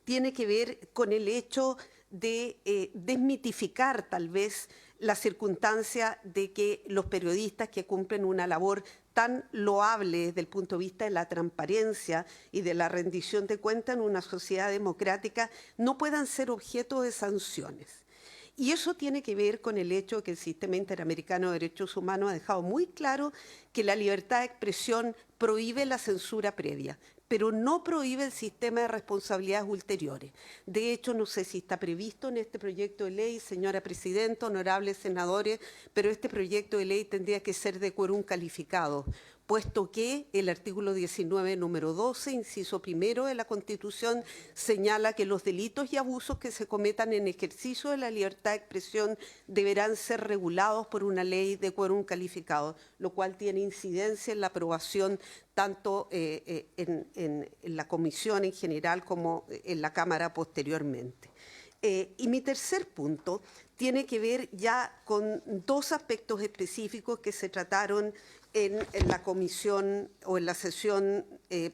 tiene que ver con el hecho de desmitificar tal vez la circunstancia de que los periodistas que cumplen una labor tan loable desde el punto de vista de la transparencia y de la rendición de cuentas en una sociedad democrática no puedan ser objeto de sanciones. Y eso tiene que ver con el hecho de que el Sistema Interamericano de Derechos Humanos ha dejado muy claro que la libertad de expresión prohíbe la censura previa, pero no prohíbe el sistema de responsabilidades ulteriores. De hecho, no sé si está previsto en este proyecto de ley, señora presidenta, honorables senadores, pero este proyecto de ley tendría que ser de quórum calificado, puesto que el artículo 19, número 12, inciso primero de la Constitución, señala que los delitos y abusos que se cometan en ejercicio de la libertad de expresión deberán ser regulados por una ley de quórum calificado, lo cual tiene incidencia en la aprobación tanto en la Comisión en general como en la Cámara posteriormente. Y mi tercer punto tiene que ver ya con dos aspectos específicos que se trataron en la comisión o en la sesión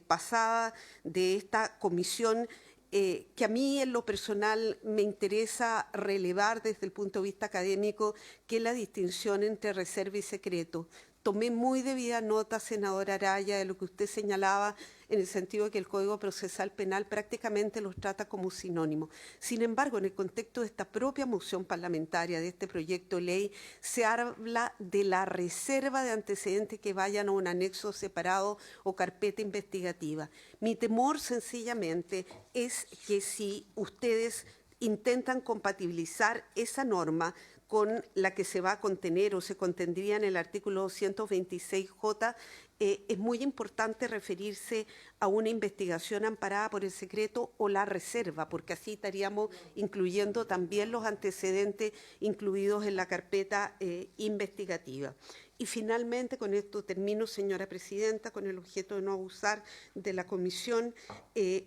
pasada de esta comisión, que a mí en lo personal me interesa relevar desde el punto de vista académico, que es la distinción entre reserva y secreto. Tomé muy debida nota, senadora Araya, de lo que usted señalaba en el sentido de que el Código Procesal Penal prácticamente los trata como sinónimos. Sin embargo, en el contexto de esta propia moción parlamentaria, de este proyecto de ley, se habla de la reserva de antecedentes que vayan a un anexo separado o carpeta investigativa. Mi temor, sencillamente, es que si ustedes intentan compatibilizar esa norma con la que se va a contener o se contendría en el artículo 226J, es muy importante referirse a una investigación amparada por el secreto o la reserva, porque así estaríamos incluyendo también los antecedentes incluidos en la carpeta investigativa. Y finalmente, con esto termino, señora presidenta, con el objeto de no abusar de la comisión,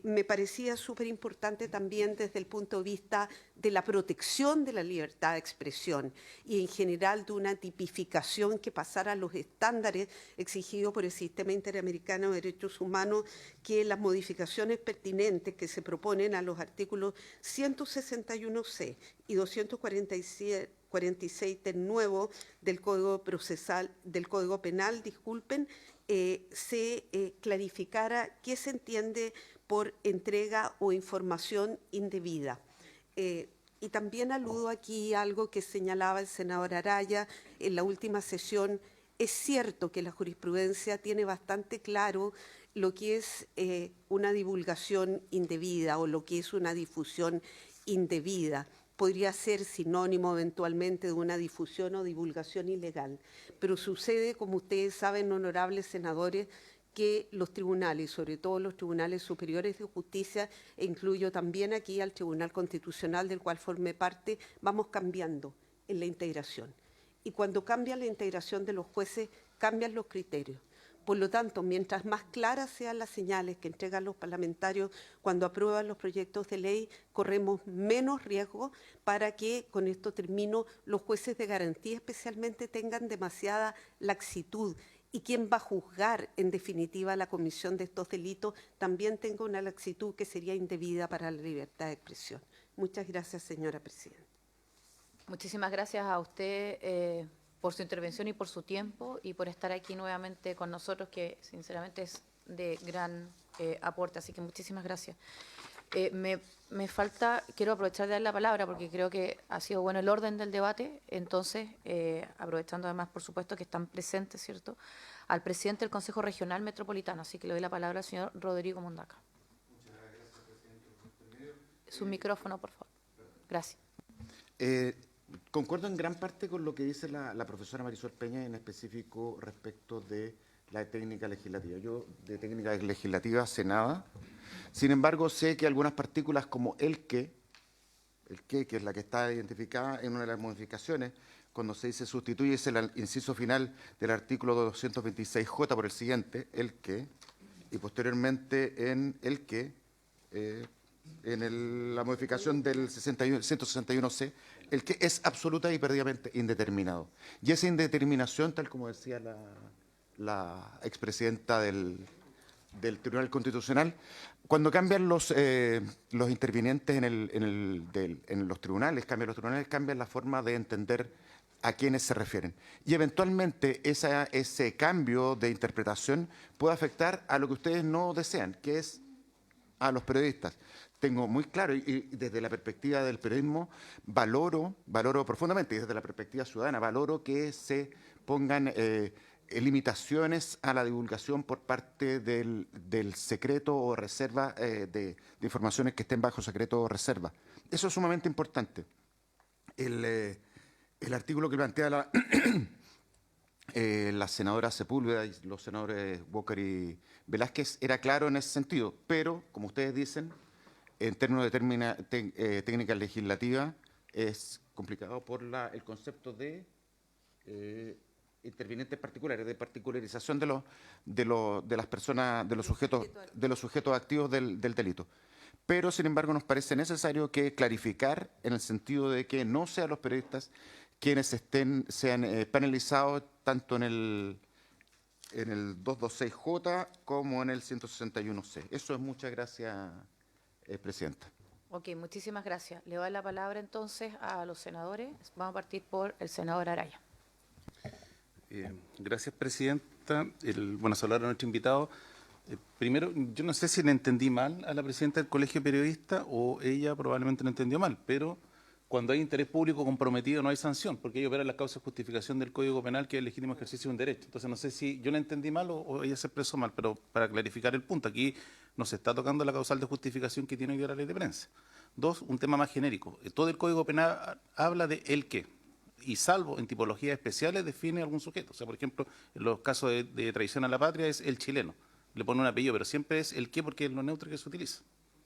me parecía súper importante también desde el punto de vista de la protección de la libertad de expresión y en general de una tipificación que pasara a los estándares exigidos por el Sistema Interamericano de Derechos Humanos, que las modificaciones pertinentes que se proponen a los artículos 161C y 246 del nuevo del Código Penal, se clarificara qué se entiende por entrega o información indebida. Y también aludo aquí a algo que señalaba el senador Araya en la última sesión. Es cierto que la jurisprudencia tiene bastante claro lo que es una divulgación indebida o lo que es una difusión indebida. Podría ser sinónimo eventualmente de una difusión o divulgación ilegal. Pero sucede, como ustedes saben, honorables senadores, que los tribunales, sobre todo los tribunales superiores de justicia, e incluyo también aquí al Tribunal Constitucional, del cual formé parte, vamos cambiando en la integración. Y cuando cambia la integración de los jueces, cambian los criterios. Por lo tanto, mientras más claras sean las señales que entregan los parlamentarios cuando aprueban los proyectos de ley, corremos menos riesgo para que, con esto termino, los jueces de garantía especialmente tengan demasiada laxitud y quien va a juzgar, en definitiva, la comisión de estos delitos también tenga una laxitud que sería indebida para la libertad de expresión. Muchas gracias, señora presidenta. Muchísimas gracias a usted por su intervención y por su tiempo y por estar aquí nuevamente con nosotros, que sinceramente es de gran aporte, así que muchísimas gracias. Me falta, quiero aprovechar de dar la palabra porque creo que ha sido bueno el orden del debate, entonces, aprovechando además, por supuesto, que están presentes, ¿cierto?, al presidente del Consejo Regional Metropolitano, así que le doy la palabra al señor Rodrigo Mondaca. Muchas gracias, presidente. Su micrófono, por favor. Gracias. Concuerdo en gran parte con lo que dice la profesora Marisol Peña, en específico respecto de la técnica legislativa. Yo de técnica legislativa sé nada. Sin embargo, sé que algunas partículas como el que es la que está identificada en una de las modificaciones, cuando se dice sustituye el inciso final del artículo 226J por el siguiente, el que, y posteriormente en el que, la modificación del 161C, el que es absoluta y perdidamente indeterminado. Y esa indeterminación, tal como decía la expresidenta del Tribunal Constitucional, cuando cambian los intervinientes en los tribunales, cambian la forma de entender a quiénes se refieren. Y eventualmente ese cambio de interpretación puede afectar a lo que ustedes no desean, que es a los periodistas. Tengo muy claro, y desde la perspectiva del periodismo, valoro profundamente, y desde la perspectiva ciudadana, valoro que se pongan limitaciones a la divulgación por parte del secreto o reserva de informaciones que estén bajo secreto o reserva. Eso es sumamente importante. El artículo que plantea la senadora Sepúlveda y los senadores Walker y Velázquez era claro en ese sentido, pero, como ustedes dicen, en términos de técnica legislativa, es complicado por el concepto de intervinientes particulares, de particularización de las personas, de los sujetos activos del delito. Pero, sin embargo, nos parece necesario que clarificar en el sentido de que no sean los periodistas quienes sean penalizados tanto en el 226J como en el 161C. Eso es. Muchas gracias, Presidenta. Ok, muchísimas gracias. Le doy la palabra entonces a los senadores. Vamos a partir por el senador Araya. Gracias, Presidenta. Bueno, saludar a nuestro invitado. Primero, yo no sé si le entendí mal a la Presidenta del Colegio de Periodistas o ella probablemente lo entendió mal, pero cuando hay interés público comprometido no hay sanción, porque ellos operan las causas de justificación del Código Penal, que es el legítimo ejercicio de un derecho. Entonces, no sé si yo la entendí mal o ella se expresó mal, pero para clarificar el punto, aquí no se está tocando la causal de justificación que tiene hoy día la ley de prensa. Dos, un tema más genérico. Todo el Código Penal habla de el qué, y salvo en tipologías especiales define algún sujeto. O sea, por ejemplo, en los casos de traición a la patria es el chileno. Le pone un apellido, pero siempre es el qué porque es lo neutro que se utiliza.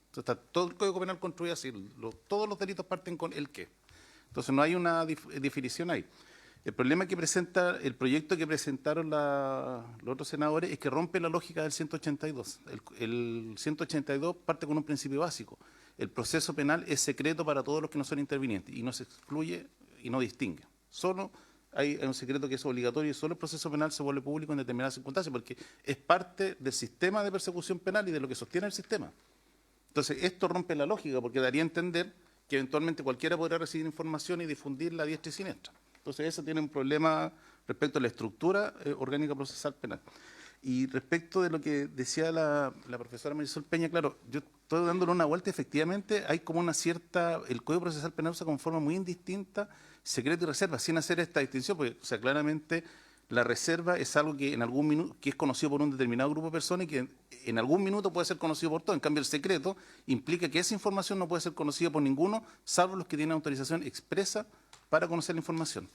Entonces, está todo el Código Penal construido así. Todos los delitos parten con el qué. Entonces, no hay una definición ahí. El problema que presenta, el proyecto que presentaron los otros senadores es que rompe la lógica del 182. El 182 parte con un principio básico. El proceso penal es secreto para todos los que no son intervinientes y no se excluye y no distingue. Solo hay un secreto que es obligatorio y solo el proceso penal se vuelve público en determinadas circunstancias porque es parte del sistema de persecución penal y de lo que sostiene el sistema. Entonces, esto rompe la lógica porque daría a entender que eventualmente cualquiera podrá recibir información y difundirla a diestra y siniestra. Entonces, eso tiene un problema respecto a la estructura orgánica procesal penal. Y respecto de lo que decía la profesora Marisol Peña, claro, yo estoy dándole una vuelta, efectivamente hay como una cierta, el Código Procesal Penal usa con forma muy indistinta secreto y reserva, sin hacer esta distinción, porque, o sea, claramente la reserva es algo que en algún minuto, que es conocido por un determinado grupo de personas y que en algún minuto puede ser conocido por todos. En cambio, el secreto implica que esa información no puede ser conocida por ninguno, salvo los que tienen autorización expresa para conocer la información.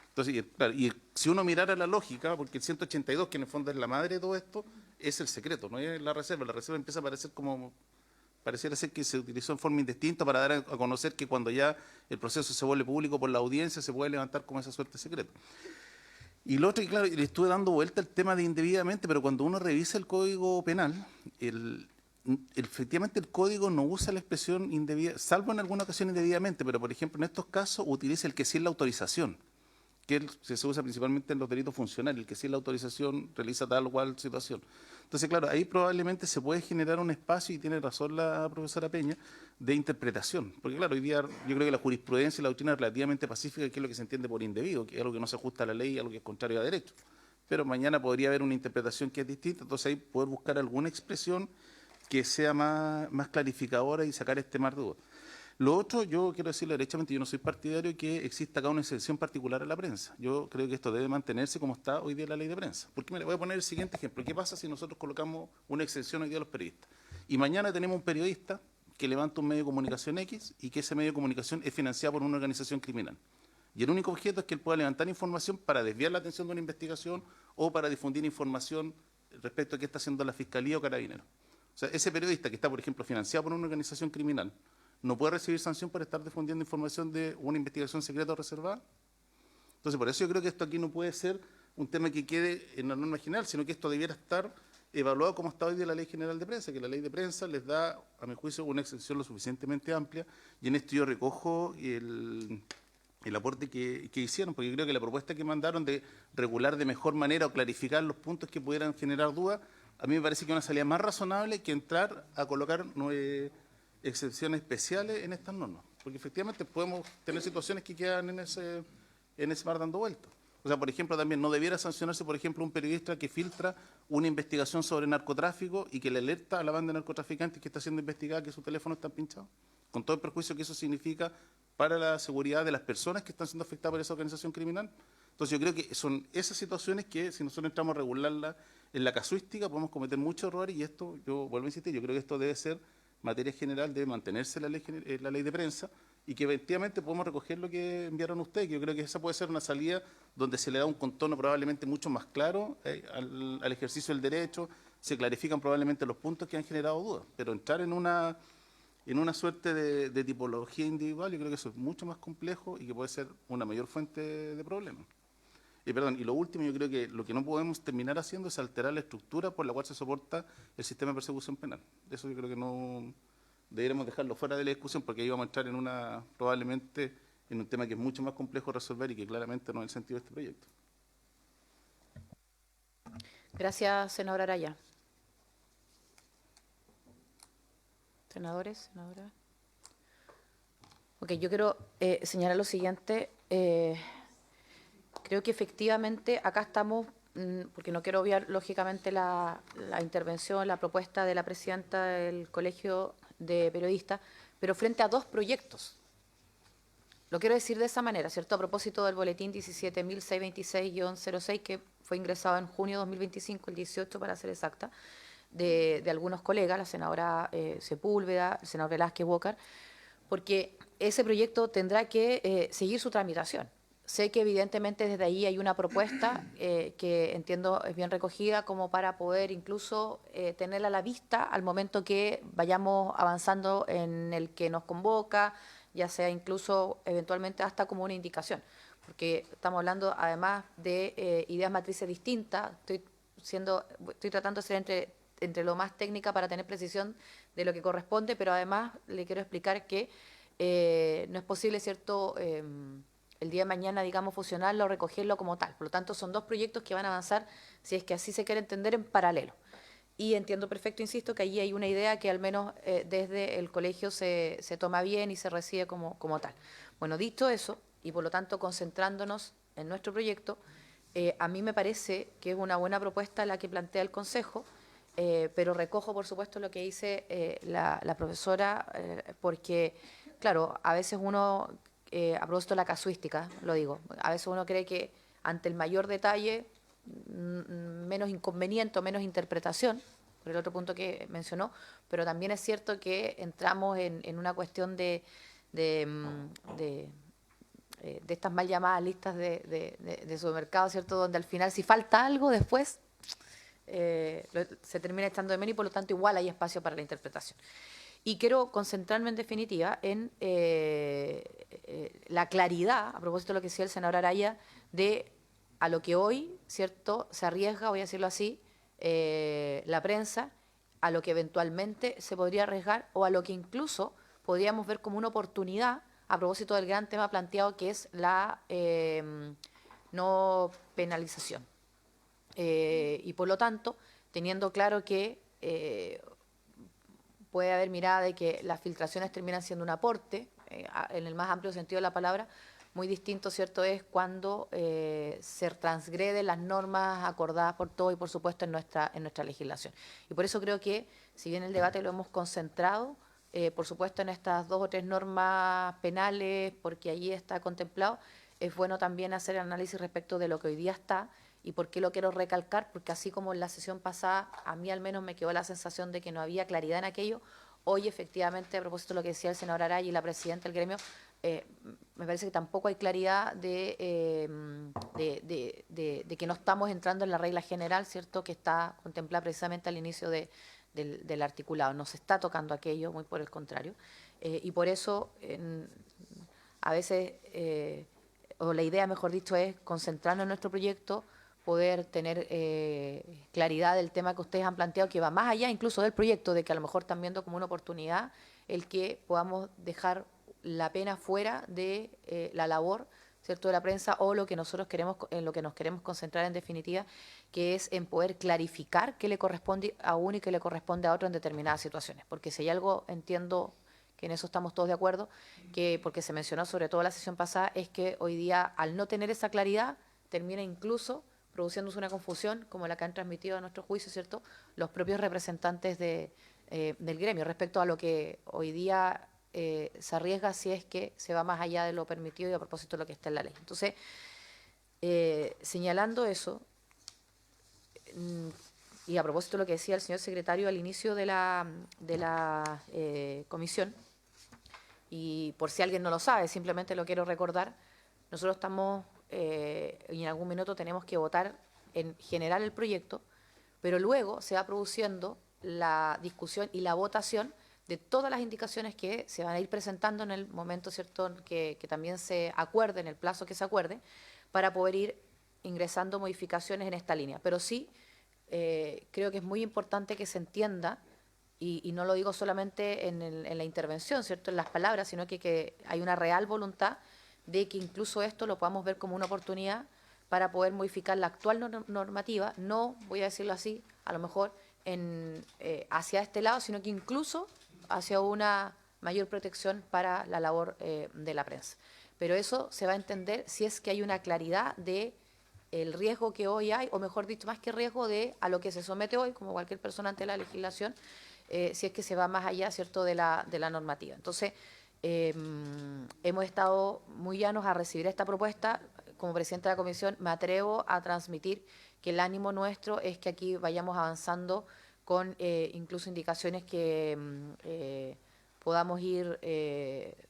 Entonces, claro, y si uno mirara la lógica, porque el 182, que en el fondo es la madre de todo esto, es el secreto, no es la reserva. La reserva empieza a parecer como, pareciera ser que se utilizó en forma indistinta para dar a conocer que cuando ya el proceso se vuelve público por la audiencia, se puede levantar como esa suerte de secreto. Y lo otro, que claro, le estuve dando vuelta al tema de indebidamente, pero cuando uno revisa el Código Penal, efectivamente el Código no usa la expresión indebida, salvo en alguna ocasión indebidamente, pero por ejemplo en estos casos utiliza el que sí es la autorización, que se usa principalmente en los delitos funcionales, el que sí es la autorización realiza tal o cual situación. Entonces, claro, ahí probablemente se puede generar un espacio, y tiene razón la profesora Peña, de interpretación. Porque, claro, hoy día yo creo que la jurisprudencia y la doctrina es relativamente pacífica, que es lo que se entiende por indebido, que es algo que no se ajusta a la ley, algo que es contrario a derecho. pero mañana podría haber una interpretación que es distinta, entonces ahí poder buscar alguna expresión que sea más clarificadora y sacar este mar de dudas. Lo otro, yo quiero decirle derechamente, yo no soy partidario que exista acá una excepción particular a la prensa. Yo creo que esto debe mantenerse como está hoy día la ley de prensa. Porque mira, voy a poner el siguiente ejemplo. ¿Qué pasa si nosotros colocamos una excepción hoy día a los periodistas? Y mañana tenemos un periodista que levanta un medio de comunicación X y que ese medio de comunicación es financiado por una organización criminal. Y el único objeto es que él pueda levantar información para desviar la atención de una investigación o para difundir información respecto a qué está haciendo la Fiscalía o Carabineros. O sea, ese periodista que está, por ejemplo, financiado por una organización criminal, no puede recibir sanción por estar difundiendo información de una investigación secreta o reservada. Entonces, por eso yo creo que esto aquí no puede ser un tema que quede en la norma general, sino que esto debiera estar evaluado como está hoy de la Ley General de Prensa, que la Ley de Prensa les da, a mi juicio, una excepción lo suficientemente amplia, y en esto yo recojo el aporte que hicieron, porque yo creo que la propuesta que mandaron de regular de mejor manera o clarificar los puntos que pudieran generar dudas, a mí me parece que es una salida más razonable que entrar a colocar excepciones especiales en estas normas, porque efectivamente podemos tener situaciones que quedan en ese mar dando vueltas. O sea, por ejemplo, también no debiera sancionarse, por ejemplo, un periodista que filtra una investigación sobre narcotráfico y que le alerta a la banda de narcotraficantes que está siendo investigada que su teléfono está pinchado, con todo el perjuicio que eso significa para la seguridad de las personas que están siendo afectadas por esa organización criminal. Entonces yo creo que son esas situaciones que si nosotros entramos a regularla en la casuística podemos cometer muchos errores, y esto, yo vuelvo a insistir, yo creo que esto debe ser materia general, debe mantenerse la ley de prensa, y que efectivamente podemos recoger lo que enviaron ustedes, que yo creo que esa puede ser una salida donde se le da un contorno probablemente mucho más claro al ejercicio del derecho, se clarifican probablemente los puntos que han generado dudas, pero entrar en una suerte de tipología individual, yo creo que eso es mucho más complejo y que puede ser una mayor fuente de problemas. Y lo último, yo creo que lo que no podemos terminar haciendo es alterar la estructura por la cual se soporta el sistema de persecución penal. Eso yo creo que no deberíamos dejarlo fuera de la discusión, porque ahí vamos a entrar probablemente en un tema que es mucho más complejo de resolver y que claramente no es el sentido de este proyecto. Gracias, senadora Araya. Senadores, senadoras. Ok, yo quiero señalar lo siguiente. Creo que efectivamente acá estamos, porque no quiero obviar lógicamente la intervención, la propuesta de la presidenta del Colegio de Periodistas, pero frente a dos proyectos. Lo quiero decir de esa manera, ¿cierto? A propósito del boletín 17.626-06, que fue ingresado en junio de 2025, el 18 para ser exacta, de algunos colegas, la senadora Sepúlveda, el senador Velázquez Walker, porque ese proyecto tendrá que seguir su tramitación. Sé que evidentemente desde ahí hay una propuesta que entiendo es bien recogida como para poder incluso tenerla a la vista al momento que vayamos avanzando en el que nos convoca, ya sea incluso eventualmente hasta como una indicación, porque estamos hablando además de ideas matrices distintas. Estoy tratando de ser entre lo más técnica para tener precisión de lo que corresponde, pero además le quiero explicar que no es posible, ¿cierto?, el día de mañana, digamos, fusionarlo o recogerlo como tal. Por lo tanto, son dos proyectos que van a avanzar, si es que así se quiere entender, en paralelo. Y entiendo perfecto, insisto, que allí hay una idea que al menos desde el colegio se toma bien y se recibe como tal. Bueno, dicho eso, y por lo tanto concentrándonos en nuestro proyecto, a mí me parece que es una buena propuesta la que plantea el Consejo, pero recojo, por supuesto, lo que dice la profesora, porque, claro, a veces uno, a propósito de la casuística, lo digo, a veces uno cree que ante el mayor detalle, menos inconveniente o menos interpretación, por el otro punto que mencionó, pero también es cierto que entramos en una cuestión de estas mal llamadas listas de supermercados, ¿cierto?, donde al final si falta algo después se termina echando de menos y por lo tanto igual hay espacio para la interpretación. Y quiero concentrarme en definitiva en la claridad, a propósito de lo que decía el senador Araya, de a lo que hoy, ¿cierto?, se arriesga, voy a decirlo así, la prensa, a lo que eventualmente se podría arriesgar o a lo que incluso podríamos ver como una oportunidad a propósito del gran tema planteado que es la no penalización. Y por lo tanto, teniendo claro que puede haber mirada de que las filtraciones terminan siendo un aporte, en el más amplio sentido de la palabra, Muy distinto, ¿cierto?, es cuando se transgreden las normas acordadas por todos y, por supuesto, en nuestra legislación. Y por eso creo que, si bien el debate lo hemos concentrado, por supuesto, en estas 2 o 3 normas penales, porque allí está contemplado, es bueno también hacer el análisis respecto de lo que hoy día está. ¿Y por qué lo quiero recalcar? Porque así como en la sesión pasada, a mí al menos me quedó la sensación de que no había claridad en aquello, hoy efectivamente, a propósito de lo que decía el senador Araya y la presidenta del gremio, me parece que tampoco hay claridad de que no estamos entrando en la regla general, ¿cierto?, que está contemplada precisamente al inicio del articulado. No se está tocando aquello, muy por el contrario. Y por eso, a veces, o la idea, mejor dicho, es concentrarnos en nuestro proyecto, poder tener claridad del tema que ustedes han planteado, que va más allá incluso del proyecto, de que a lo mejor están viendo como una oportunidad el que podamos dejar la pena fuera de la labor, ¿cierto?, de la prensa, o lo que nosotros queremos, en lo que nos queremos concentrar en definitiva, que es en poder clarificar qué le corresponde a uno y qué le corresponde a otro en determinadas situaciones. Porque si hay algo, entiendo que en eso estamos todos de acuerdo, que porque se mencionó sobre todo en la sesión pasada, es que hoy día, al no tener esa claridad, termina incluso produciéndose una confusión, como la que han transmitido a nuestro juicio, ¿cierto?, los propios representantes del gremio, respecto a lo que hoy día se arriesga si es que se va más allá de lo permitido y a propósito de lo que está en la ley. Entonces, señalando eso, y a propósito de lo que decía el señor secretario al inicio de la comisión, y por si alguien no lo sabe, simplemente lo quiero recordar, nosotros estamos, y en algún minuto tenemos que votar en general el proyecto, pero luego se va produciendo la discusión y la votación de todas las indicaciones que se van a ir presentando en el momento, ¿cierto?, que también se acuerde, en el plazo que se acuerde, para poder ir ingresando modificaciones en esta línea. Pero sí, creo que es muy importante que se entienda, y no lo digo solamente en la intervención, ¿cierto?, en las palabras, sino que hay una real voluntad de que incluso esto lo podamos ver como una oportunidad para poder modificar la actual normativa, no, voy a decirlo así, a lo mejor hacia este lado, sino que incluso hacia una mayor protección para la labor de la prensa. Pero eso se va a entender si es que hay una claridad de el riesgo que hoy hay, o mejor dicho, más que riesgo, de a lo que se somete hoy, como cualquier persona ante la legislación, si es que se va más allá, ¿cierto?, de la normativa. Entonces, hemos estado muy llanos a recibir esta propuesta. Como presidenta de la comisión, me atrevo a transmitir que el ánimo nuestro es que aquí vayamos avanzando con incluso indicaciones que podamos ir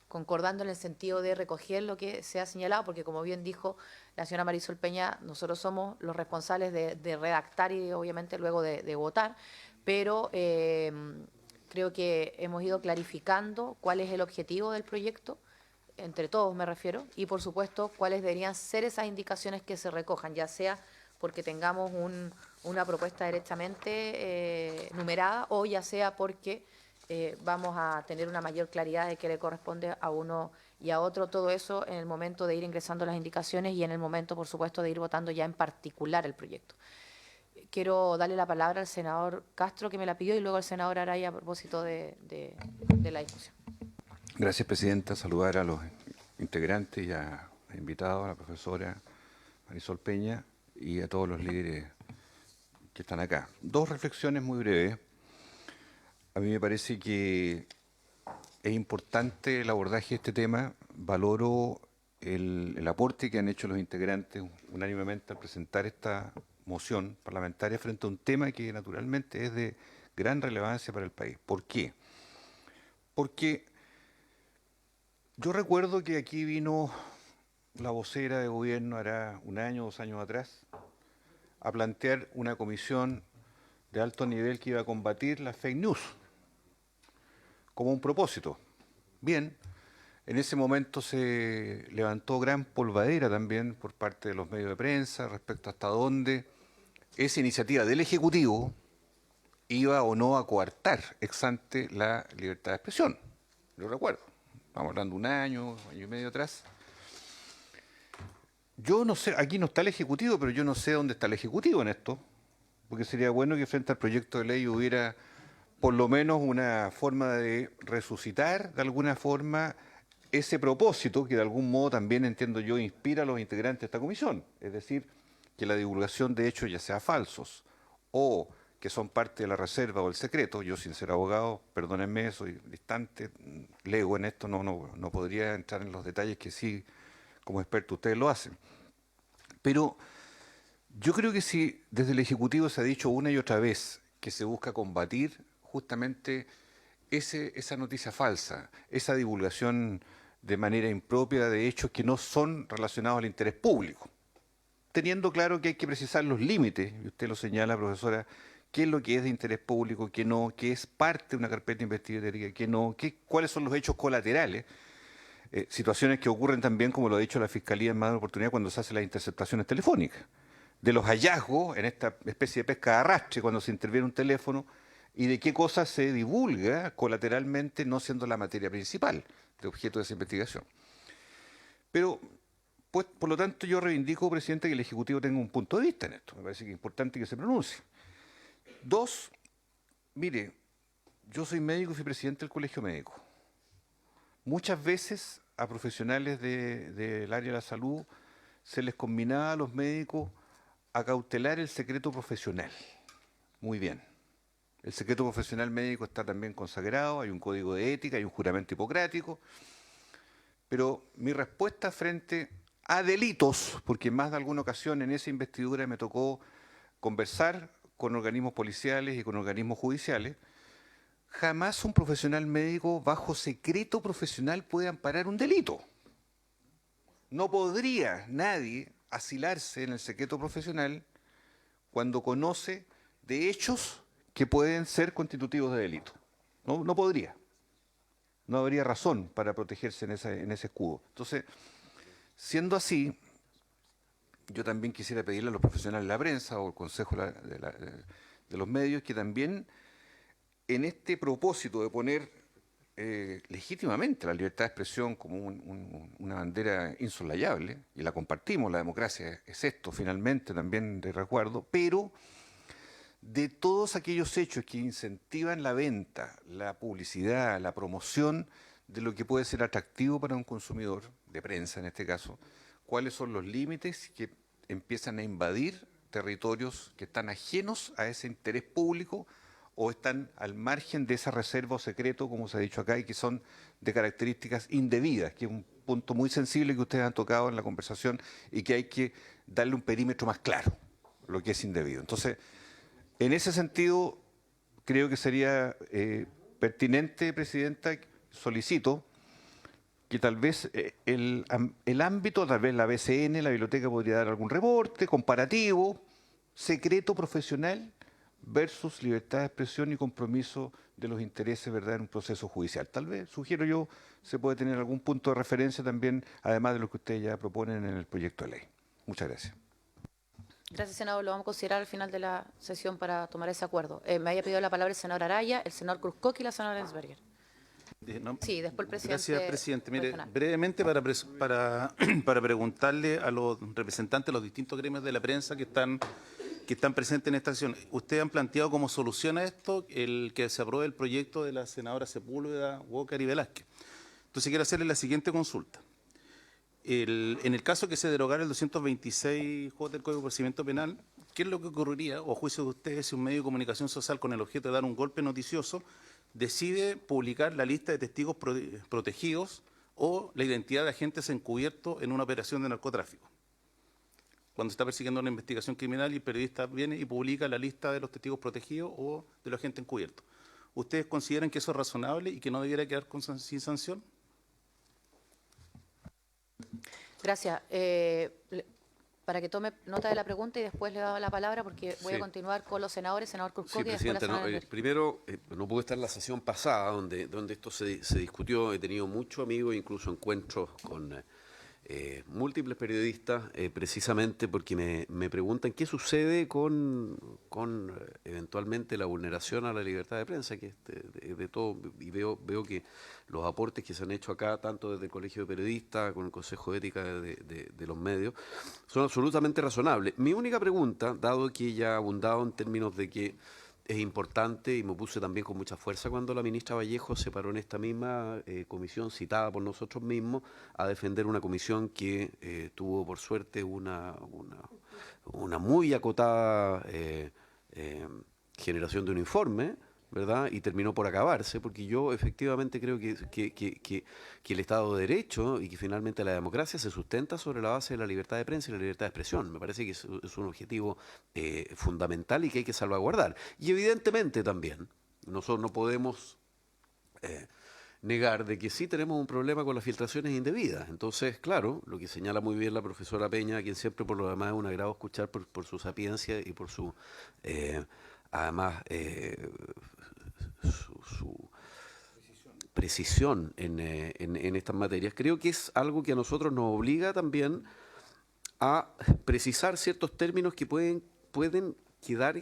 concordando en el sentido de recoger lo que se ha señalado, porque como bien dijo la señora Marisol Peña, nosotros somos los responsables de redactar y obviamente luego de votar, pero creo que hemos ido clarificando cuál es el objetivo del proyecto, entre todos me refiero, y por supuesto cuáles deberían ser esas indicaciones que se recojan, ya sea porque tengamos una propuesta derechamente numerada, o ya sea porque vamos a tener una mayor claridad de qué le corresponde a uno y a otro, todo eso en el momento de ir ingresando las indicaciones y en el momento, por supuesto, de ir votando ya en particular el proyecto. Quiero darle la palabra al senador Castro, que me la pidió, y luego al senador Araya a propósito de la discusión. Gracias, presidenta. Saludar a los integrantes y a los invitados, a la profesora Marisol Peña y a todos los líderes que están acá. 2 reflexiones muy breves. A mí me parece que es importante el abordaje de este tema. Valoro el aporte que han hecho los integrantes unánimemente al presentar esta moción parlamentaria frente a un tema que naturalmente es de gran relevancia para el país. ¿Por qué? Porque yo recuerdo que aquí vino la vocera de gobierno hará 1 año, 2 años atrás, a plantear una comisión de alto nivel que iba a combatir las fake news como un propósito. Bien, en ese momento se levantó gran polvadera también por parte de los medios de prensa respecto a hasta dónde esa iniciativa del Ejecutivo iba o no a coartar ex ante la libertad de expresión. Lo recuerdo. Estamos hablando 1 año, 1 año y medio atrás. Yo no sé, aquí no está el Ejecutivo, pero yo no sé dónde está el Ejecutivo en esto, porque sería bueno que frente al proyecto de ley hubiera por lo menos una forma de resucitar de alguna forma ese propósito que de algún modo también, entiendo yo, inspira a los integrantes de esta comisión. Es decir, que la divulgación de hechos, ya sea falsos o que son parte de la reserva o el secreto, yo sin ser abogado, perdónenme, soy distante, lego en esto, no podría entrar en los detalles que sí, como experto, ustedes lo hacen. Pero yo creo que si desde el Ejecutivo se ha dicho una y otra vez que se busca combatir justamente esa noticia falsa, esa divulgación de manera impropia de hechos que no son relacionados al interés público, teniendo claro que hay que precisar los límites, y usted lo señala, profesora, qué es lo que es de interés público, qué no, qué es parte de una carpeta investigatoria, qué no, cuáles son los hechos colaterales, situaciones que ocurren también, como lo ha dicho la Fiscalía en más de una oportunidad, cuando se hacen las interceptaciones telefónicas, de los hallazgos en esta especie de pesca de arrastre, cuando se interviene un teléfono, y de qué cosa se divulga colateralmente, no siendo la materia principal de objeto de esa investigación. Pero, pues, por lo tanto, yo reivindico, presidente, que el Ejecutivo tenga un punto de vista en esto. Me parece que es importante que se pronuncie. Dos, mire, yo soy médico y fui presidente del Colegio Médico. Muchas veces a profesionales del área de la salud se les combinaba a los médicos a cautelar el secreto profesional. Muy bien. El secreto profesional médico está también consagrado, hay un código de ética, hay un juramento hipocrático, pero mi respuesta frente a delitos, porque en más de alguna ocasión en esa investidura me tocó conversar con organismos policiales y con organismos judiciales, jamás un profesional médico bajo secreto profesional puede amparar un delito. No podría nadie asilarse en el secreto profesional cuando conoce de hechos que pueden ser constitutivos de delito. No podría. No habría razón para protegerse en ese escudo. Entonces, siendo así, yo también quisiera pedirle a los profesionales de la prensa o al Consejo de los Medios que también en este propósito de poner legítimamente la libertad de expresión como una bandera insolayable, y la compartimos, la democracia es esto finalmente también de resguardo, pero de todos aquellos hechos que incentivan la venta, la publicidad, la promoción de lo que puede ser atractivo para un consumidor, de prensa en este caso, cuáles son los límites que empiezan a invadir territorios que están ajenos a ese interés público o están al margen de esa reserva o secreto, como se ha dicho acá, y que son de características indebidas, que es un punto muy sensible que ustedes han tocado en la conversación y que hay que darle un perímetro más claro, lo que es indebido. Entonces, en ese sentido, creo que sería pertinente, Presidenta, solicito que tal vez el ámbito, tal vez la BCN, la biblioteca podría dar algún reporte comparativo, secreto profesional versus libertad de expresión y compromiso de los intereses, ¿verdad?, en un proceso judicial. Tal vez, sugiero yo, se puede tener algún punto de referencia también, además de lo que ustedes ya proponen en el proyecto de ley. Muchas gracias. Gracias, senador. Lo vamos a considerar al final de la sesión para tomar ese acuerdo. Me había pedido la palabra el senador Araya, el senador Kruzkov y la senadora Ensberger. Sí, después el presidente. Gracias, presidente. Mire, regional. brevemente para preguntarle a los representantes de los distintos gremios de la prensa que están presentes en esta sesión. ¿Ustedes han planteado como solución a esto el que se apruebe el proyecto de la senadora Sepúlveda, Walker y Velázquez? Entonces quiero hacerle la siguiente consulta. En el caso que se derogara el 226J del Código de Procedimiento Penal, ¿qué es lo que ocurriría, o a juicio de ustedes, si un medio de comunicación social con el objeto de dar un golpe noticioso decide publicar la lista de testigos protegidos o la identidad de agentes encubiertos en una operación de narcotráfico? Cuando está persiguiendo una investigación criminal y el periodista viene y publica la lista de los testigos protegidos o de los agentes encubiertos. ¿Ustedes consideran que eso es razonable y que no debiera quedar sin sanción? Gracias. Para que tome nota de la pregunta y después le doy la palabra porque voy a continuar con los senadores, senador Kruzkov y después la senadora Ensberger. Primero, no pude estar en la sesión pasada donde esto se discutió. He tenido muchos amigos, incluso encuentros con múltiples periodistas, precisamente porque me preguntan qué sucede con eventualmente la vulneración a la libertad de prensa, que es de todo, y veo que los aportes que se han hecho acá, tanto desde el Colegio de Periodistas, con el Consejo de Ética de los medios, son absolutamente razonables. Mi única pregunta, dado que ya ha abundado en términos de que es importante, y me puse también con mucha fuerza cuando la ministra Vallejo se paró en esta misma comisión citada por nosotros mismos a defender una comisión que tuvo por suerte una muy acotada generación de un informe, ¿verdad? Y terminó por acabarse, porque yo efectivamente creo que el Estado de Derecho y que finalmente la democracia se sustenta sobre la base de la libertad de prensa y la libertad de expresión. Me parece que es un objetivo fundamental y que hay que salvaguardar. Y evidentemente también, nosotros no podemos negar de que sí tenemos un problema con las filtraciones indebidas. Entonces, claro, lo que señala muy bien la profesora Peña, a quien siempre por lo demás es un agrado escuchar por su sapiencia y por su... además, su precisión en estas materias, creo que es algo que a nosotros nos obliga también a precisar ciertos términos que pueden quedar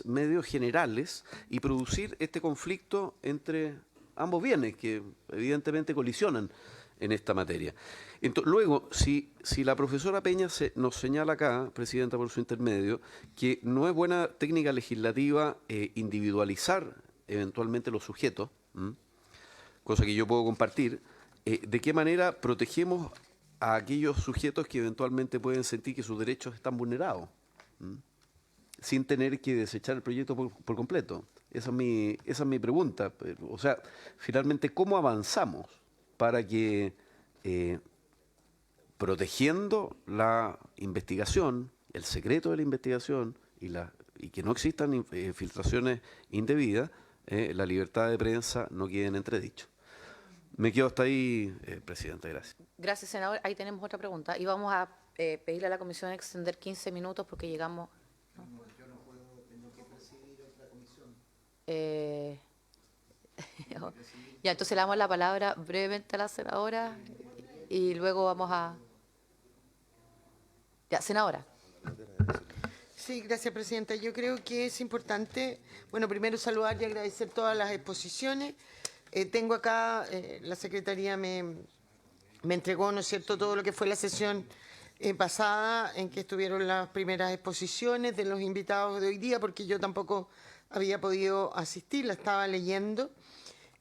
medios generales y producir este conflicto entre ambos bienes que evidentemente colisionan en esta materia. Entonces, luego, si la profesora Peña nos señala acá, Presidenta, por su intermedio, que no es buena técnica legislativa individualizar eventualmente los sujetos, cosa que yo puedo compartir, ¿de qué manera protegemos a aquellos sujetos que eventualmente pueden sentir que sus derechos están vulnerados, sin tener que desechar el proyecto por completo? Esa es mi pregunta. O sea, finalmente, ¿cómo avanzamos para que, protegiendo la investigación, el secreto de la investigación y que no existan filtraciones indebidas, la libertad de prensa no quede en entredicho? Me quedo hasta ahí, Presidenta, gracias. Gracias, senador. Ahí tenemos otra pregunta. Y vamos a pedirle a la comisión extender 15 minutos porque llegamos... ¿no? Yo no puedo, tengo que presidir otra comisión. Ya, entonces le damos la palabra brevemente a la senadora y luego vamos a... Ya, senadora. Sí, gracias, Presidenta. Yo creo que es importante, bueno, primero saludar y agradecer todas las exposiciones. Tengo acá, la Secretaría me entregó, ¿no es cierto?, todo lo que fue la sesión pasada en que estuvieron las primeras exposiciones de los invitados de hoy día, porque yo tampoco había podido asistir, la estaba leyendo.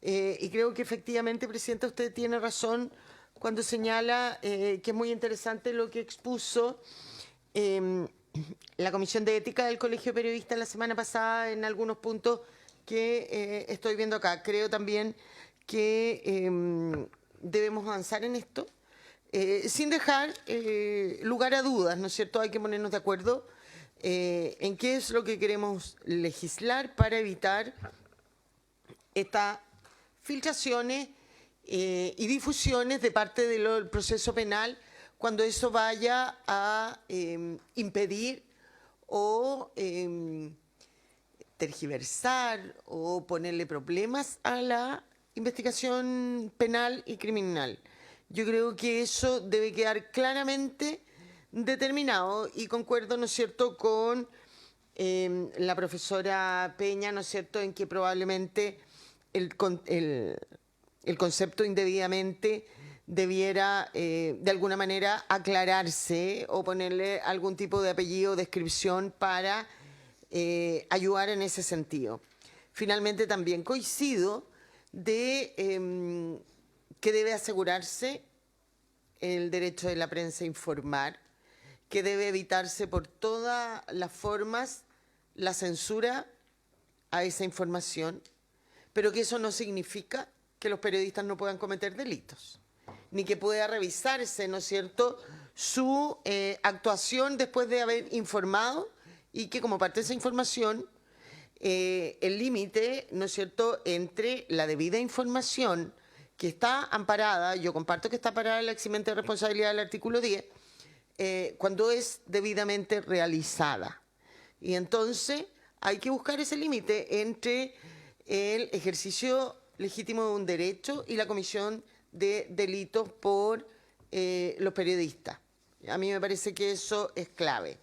Y creo que efectivamente, Presidenta, usted tiene razón cuando señala que es muy interesante lo que expuso la Comisión de Ética del Colegio de Periodistas la semana pasada en algunos puntos que estoy viendo acá. Creo también que debemos avanzar en esto, sin dejar lugar a dudas, ¿no es cierto? Hay que ponernos de acuerdo en qué es lo que queremos legislar para evitar estas filtraciones y difusiones de parte del proceso penal cuando eso vaya a impedir o tergiversar o ponerle problemas a la investigación penal y criminal. Yo creo que eso debe quedar claramente determinado y concuerdo, ¿no es cierto?, con la profesora Peña, ¿no es cierto?, en que probablemente el concepto indebidamente debiera de alguna manera aclararse o ponerle algún tipo de apellido o descripción para ayudar en ese sentido. Finalmente también coincido de que debe asegurarse el derecho de la prensa a informar, que debe evitarse por todas las formas la censura a esa información, pero que eso no significa que los periodistas no puedan cometer delitos, ni que pueda revisarse, ¿no es cierto?, su actuación después de haber informado y que como parte de esa información el límite, ¿no es cierto?, entre la debida información que está amparada, yo comparto que está amparada en la eximente de responsabilidad del artículo 10, cuando es debidamente realizada. Y entonces hay que buscar ese límite entre el ejercicio legítimo de un derecho y la comisión de delitos por los periodistas. A mí me parece que eso es clave.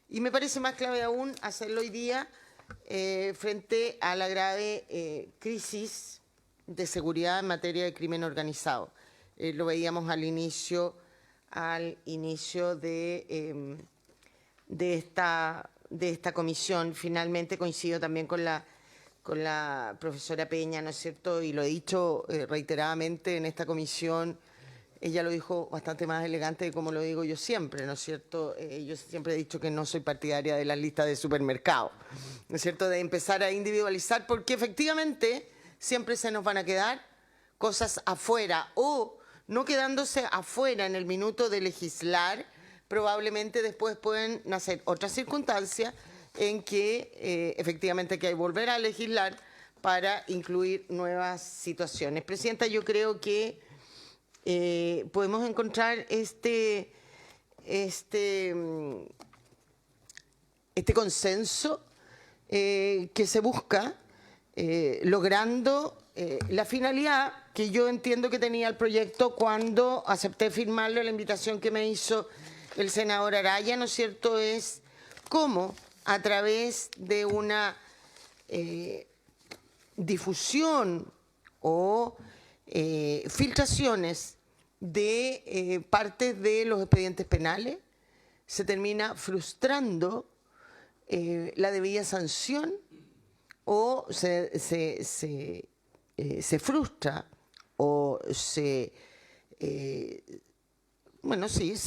Y me parece más clave aún hacerlo hoy día frente a la grave crisis de seguridad en materia de crimen organizado. Lo veíamos al inicio de esta de esta comisión. Finalmente coincido también con la profesora Peña, ¿no es cierto? Y lo he dicho reiteradamente en esta comisión. Ella lo dijo bastante más elegante de como lo digo yo siempre, ¿no es cierto? Yo siempre he dicho que no soy partidaria de las listas de supermercado, ¿no es cierto? De empezar a individualizar, porque efectivamente siempre se nos van a quedar cosas afuera, o no quedándose afuera en el minuto de legislar, probablemente después pueden nacer otras circunstancias en que efectivamente hay que volver a legislar para incluir nuevas situaciones. Presidenta, yo creo que podemos encontrar este consenso que se busca, logrando la finalidad que yo entiendo que tenía el proyecto cuando acepté firmarlo. La invitación que me hizo el senador Araya, ¿no es cierto?, es cómo a través de una difusión o filtraciones de partes de los expedientes penales se termina frustrando la debida sanción, o se frustra o se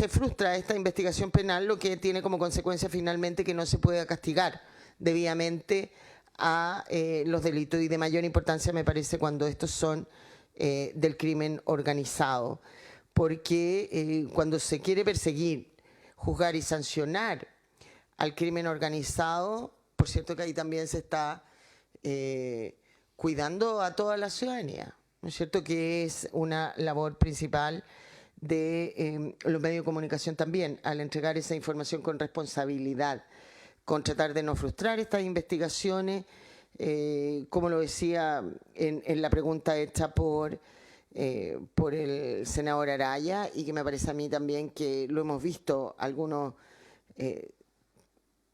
frustra esta investigación penal, lo que tiene como consecuencia finalmente que no se pueda castigar debidamente a los delitos, y de mayor importancia me parece cuando estos son del crimen organizado, porque cuando se quiere perseguir, juzgar y sancionar al crimen organizado, por cierto que ahí también se está cuidando a toda la ciudadanía, ¿no es cierto?, que es una labor principal de los medios de comunicación también, al entregar esa información con responsabilidad, con tratar de no frustrar estas investigaciones, como lo decía en la pregunta hecha por el senador Araya, y que me parece a mí también que lo hemos visto algunos,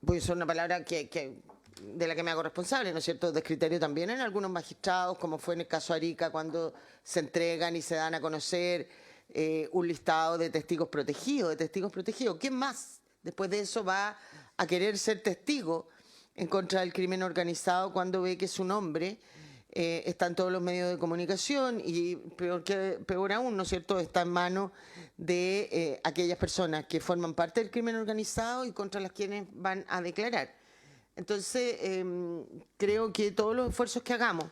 voy a usar una palabra de la que me hago responsable, ¿no es cierto?, descriterio también en algunos magistrados, como fue en el caso Arica, cuando se entregan y se dan a conocer un listado de testigos protegidos, ¿Quién más después de eso va a querer ser testigo en contra del crimen organizado cuando ve que su nombre está en todos los medios de comunicación y, peor aún, ¿no es cierto?, está en manos de aquellas personas que forman parte del crimen organizado y contra las quienes van a declarar? Entonces, creo que todos los esfuerzos que hagamos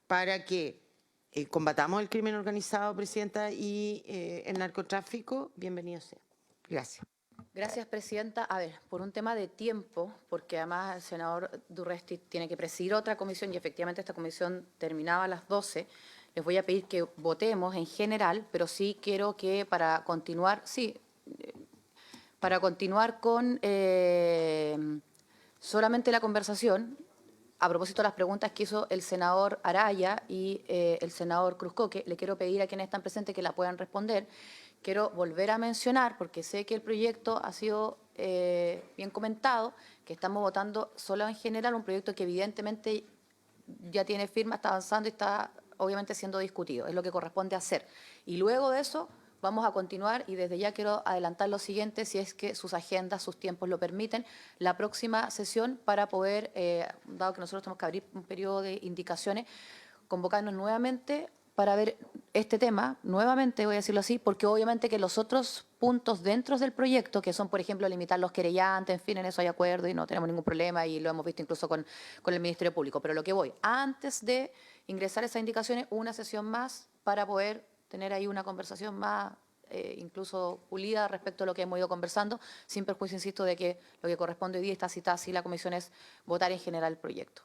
para que combatamos el crimen organizado, Presidenta, y el narcotráfico, bienvenido sea. Gracias. Gracias, Presidenta. A ver, por un tema de tiempo, porque además el senador Durresti tiene que presidir otra comisión y efectivamente esta comisión terminaba a las 12, les voy a pedir que votemos en general, pero sí quiero que para continuar con solamente la conversación, a propósito de las preguntas que hizo el senador Araya y el senador Cruzcoque, le quiero pedir a quienes están presentes que la puedan responder. Quiero volver a mencionar, porque sé que el proyecto ha sido bien comentado, que estamos votando solo en general un proyecto que evidentemente ya tiene firma, está avanzando y está obviamente siendo discutido. Es lo que corresponde hacer. Y luego de eso vamos a continuar, y desde ya quiero adelantar lo siguiente, si es que sus agendas, sus tiempos lo permiten, la próxima sesión para poder, dado que nosotros tenemos que abrir un periodo de indicaciones, convocarnos nuevamente para ver este tema, nuevamente voy a decirlo así, porque obviamente que los otros puntos dentro del proyecto, que son, por ejemplo, limitar los querellantes, en fin, en eso hay acuerdo y no tenemos ningún problema, y lo hemos visto incluso con el Ministerio Público. Pero lo que voy, antes de ingresar esas indicaciones, una sesión más para poder tener ahí una conversación más incluso pulida respecto a lo que hemos ido conversando, sin perjuicio, insisto, de que lo que corresponde hoy día está citada así la comisión es votar en general el proyecto.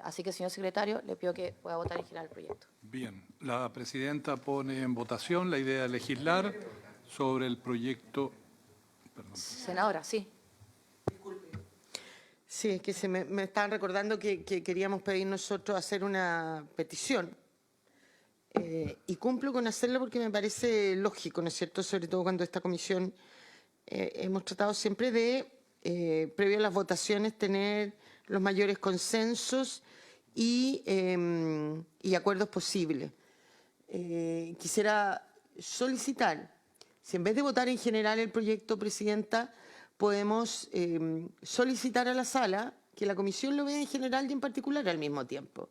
Así que, señor secretario, le pido que pueda votar en general el proyecto. Bien, la presidenta pone en votación la idea de legislar sobre el proyecto. Perdón. Senadora, sí. Sí, es que me estaban recordando que queríamos pedir nosotros hacer una petición. Y cumplo con hacerlo porque me parece lógico, ¿no es cierto?, sobre todo cuando esta comisión hemos tratado siempre de, previo a las votaciones, tener los mayores consensos y acuerdos posibles. Quisiera solicitar, si en vez de votar en general el proyecto, Presidenta, podemos solicitar a la sala que la comisión lo vea en general y en particular al mismo tiempo.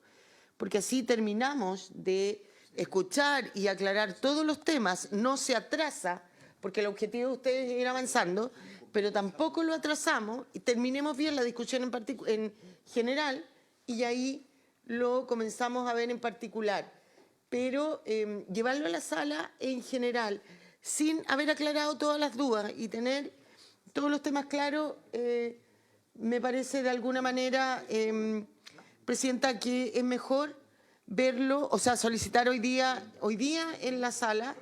Porque así terminamos de escuchar y aclarar todos los temas, no se atrasa, porque el objetivo de ustedes es ir avanzando, pero tampoco lo atrasamos y terminemos bien la discusión en general y ahí lo comenzamos a ver en particular. Pero llevarlo a la sala en general, sin haber aclarado todas las dudas y tener todos los temas claros, me parece de alguna manera, Presidenta, que es mejor verlo, o sea, solicitar hoy día en la sala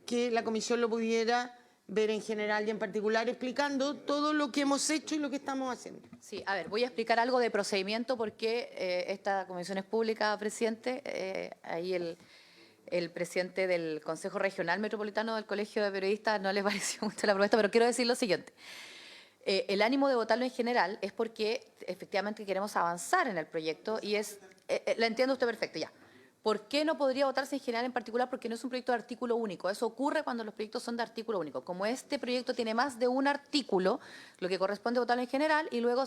que la comisión lo pudiera ver en general y en particular, explicando todo lo que hemos hecho y lo que estamos haciendo. Sí, a ver, voy a explicar algo de procedimiento porque esta comisión es pública, presidente. Ahí el presidente del Consejo Regional Metropolitano del Colegio de Periodistas no le pareció mucho la propuesta, pero quiero decir lo siguiente. El ánimo de votarlo en general es porque efectivamente queremos avanzar en el proyecto y es, la entiendo usted perfecto ya. ¿Por qué no podría votarse en general en particular? Porque no es un proyecto de artículo único. Eso ocurre cuando los proyectos son de artículo único. Como este proyecto tiene más de un artículo, lo que corresponde votarlo en general y luego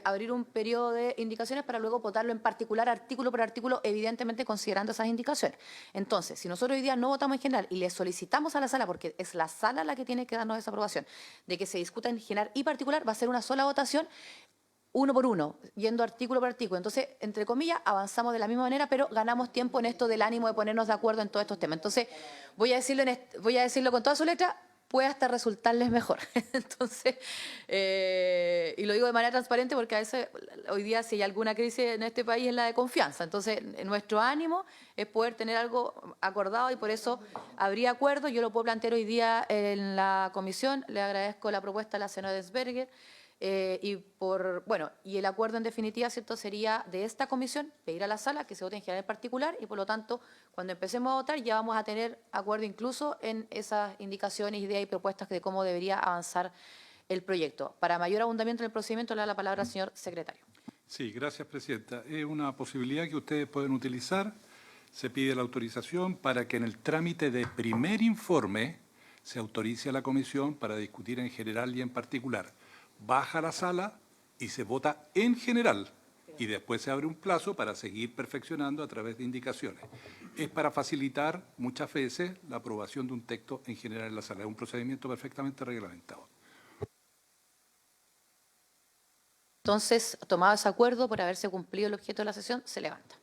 abrir un periodo de indicaciones para luego votarlo en particular, artículo por artículo, evidentemente considerando esas indicaciones. Entonces, si nosotros hoy día no votamos en general y le solicitamos a la sala, porque es la sala la que tiene que darnos esa aprobación, de que se discuta en general y particular, va a ser una sola votación, uno por uno, yendo artículo por artículo. Entonces, entre comillas, avanzamos de la misma manera, pero ganamos tiempo en esto del ánimo de ponernos de acuerdo en todos estos temas. Entonces, voy a decirlo con toda su letra, puede hasta resultarles mejor. Entonces, y lo digo de manera transparente porque a veces, hoy día, si hay alguna crisis en este país es la de confianza. Entonces, nuestro ánimo es poder tener algo acordado y por eso habría acuerdo. Yo lo puedo plantear hoy día en la comisión. Le agradezco la propuesta a la senadora Evensberger. Y el acuerdo en definitiva, ¿cierto?, sería de esta comisión pedir a la sala que se vote en general en particular y por lo tanto cuando empecemos a votar ya vamos a tener acuerdo incluso en esas indicaciones, ideas y propuestas de cómo debería avanzar el proyecto. Para mayor abundamiento en el procedimiento le da la palabra al señor secretario. Sí, gracias, Presidenta. Es una posibilidad que ustedes pueden utilizar. Se pide la autorización para que en el trámite de primer informe se autorice a la comisión para discutir en general y en particular. Baja a la sala y se vota en general y después se abre un plazo para seguir perfeccionando a través de indicaciones. Es para facilitar muchas veces la aprobación de un texto en general en la sala. Es un procedimiento perfectamente reglamentado. Entonces, tomado ese acuerdo por haberse cumplido el objeto de la sesión, se levanta.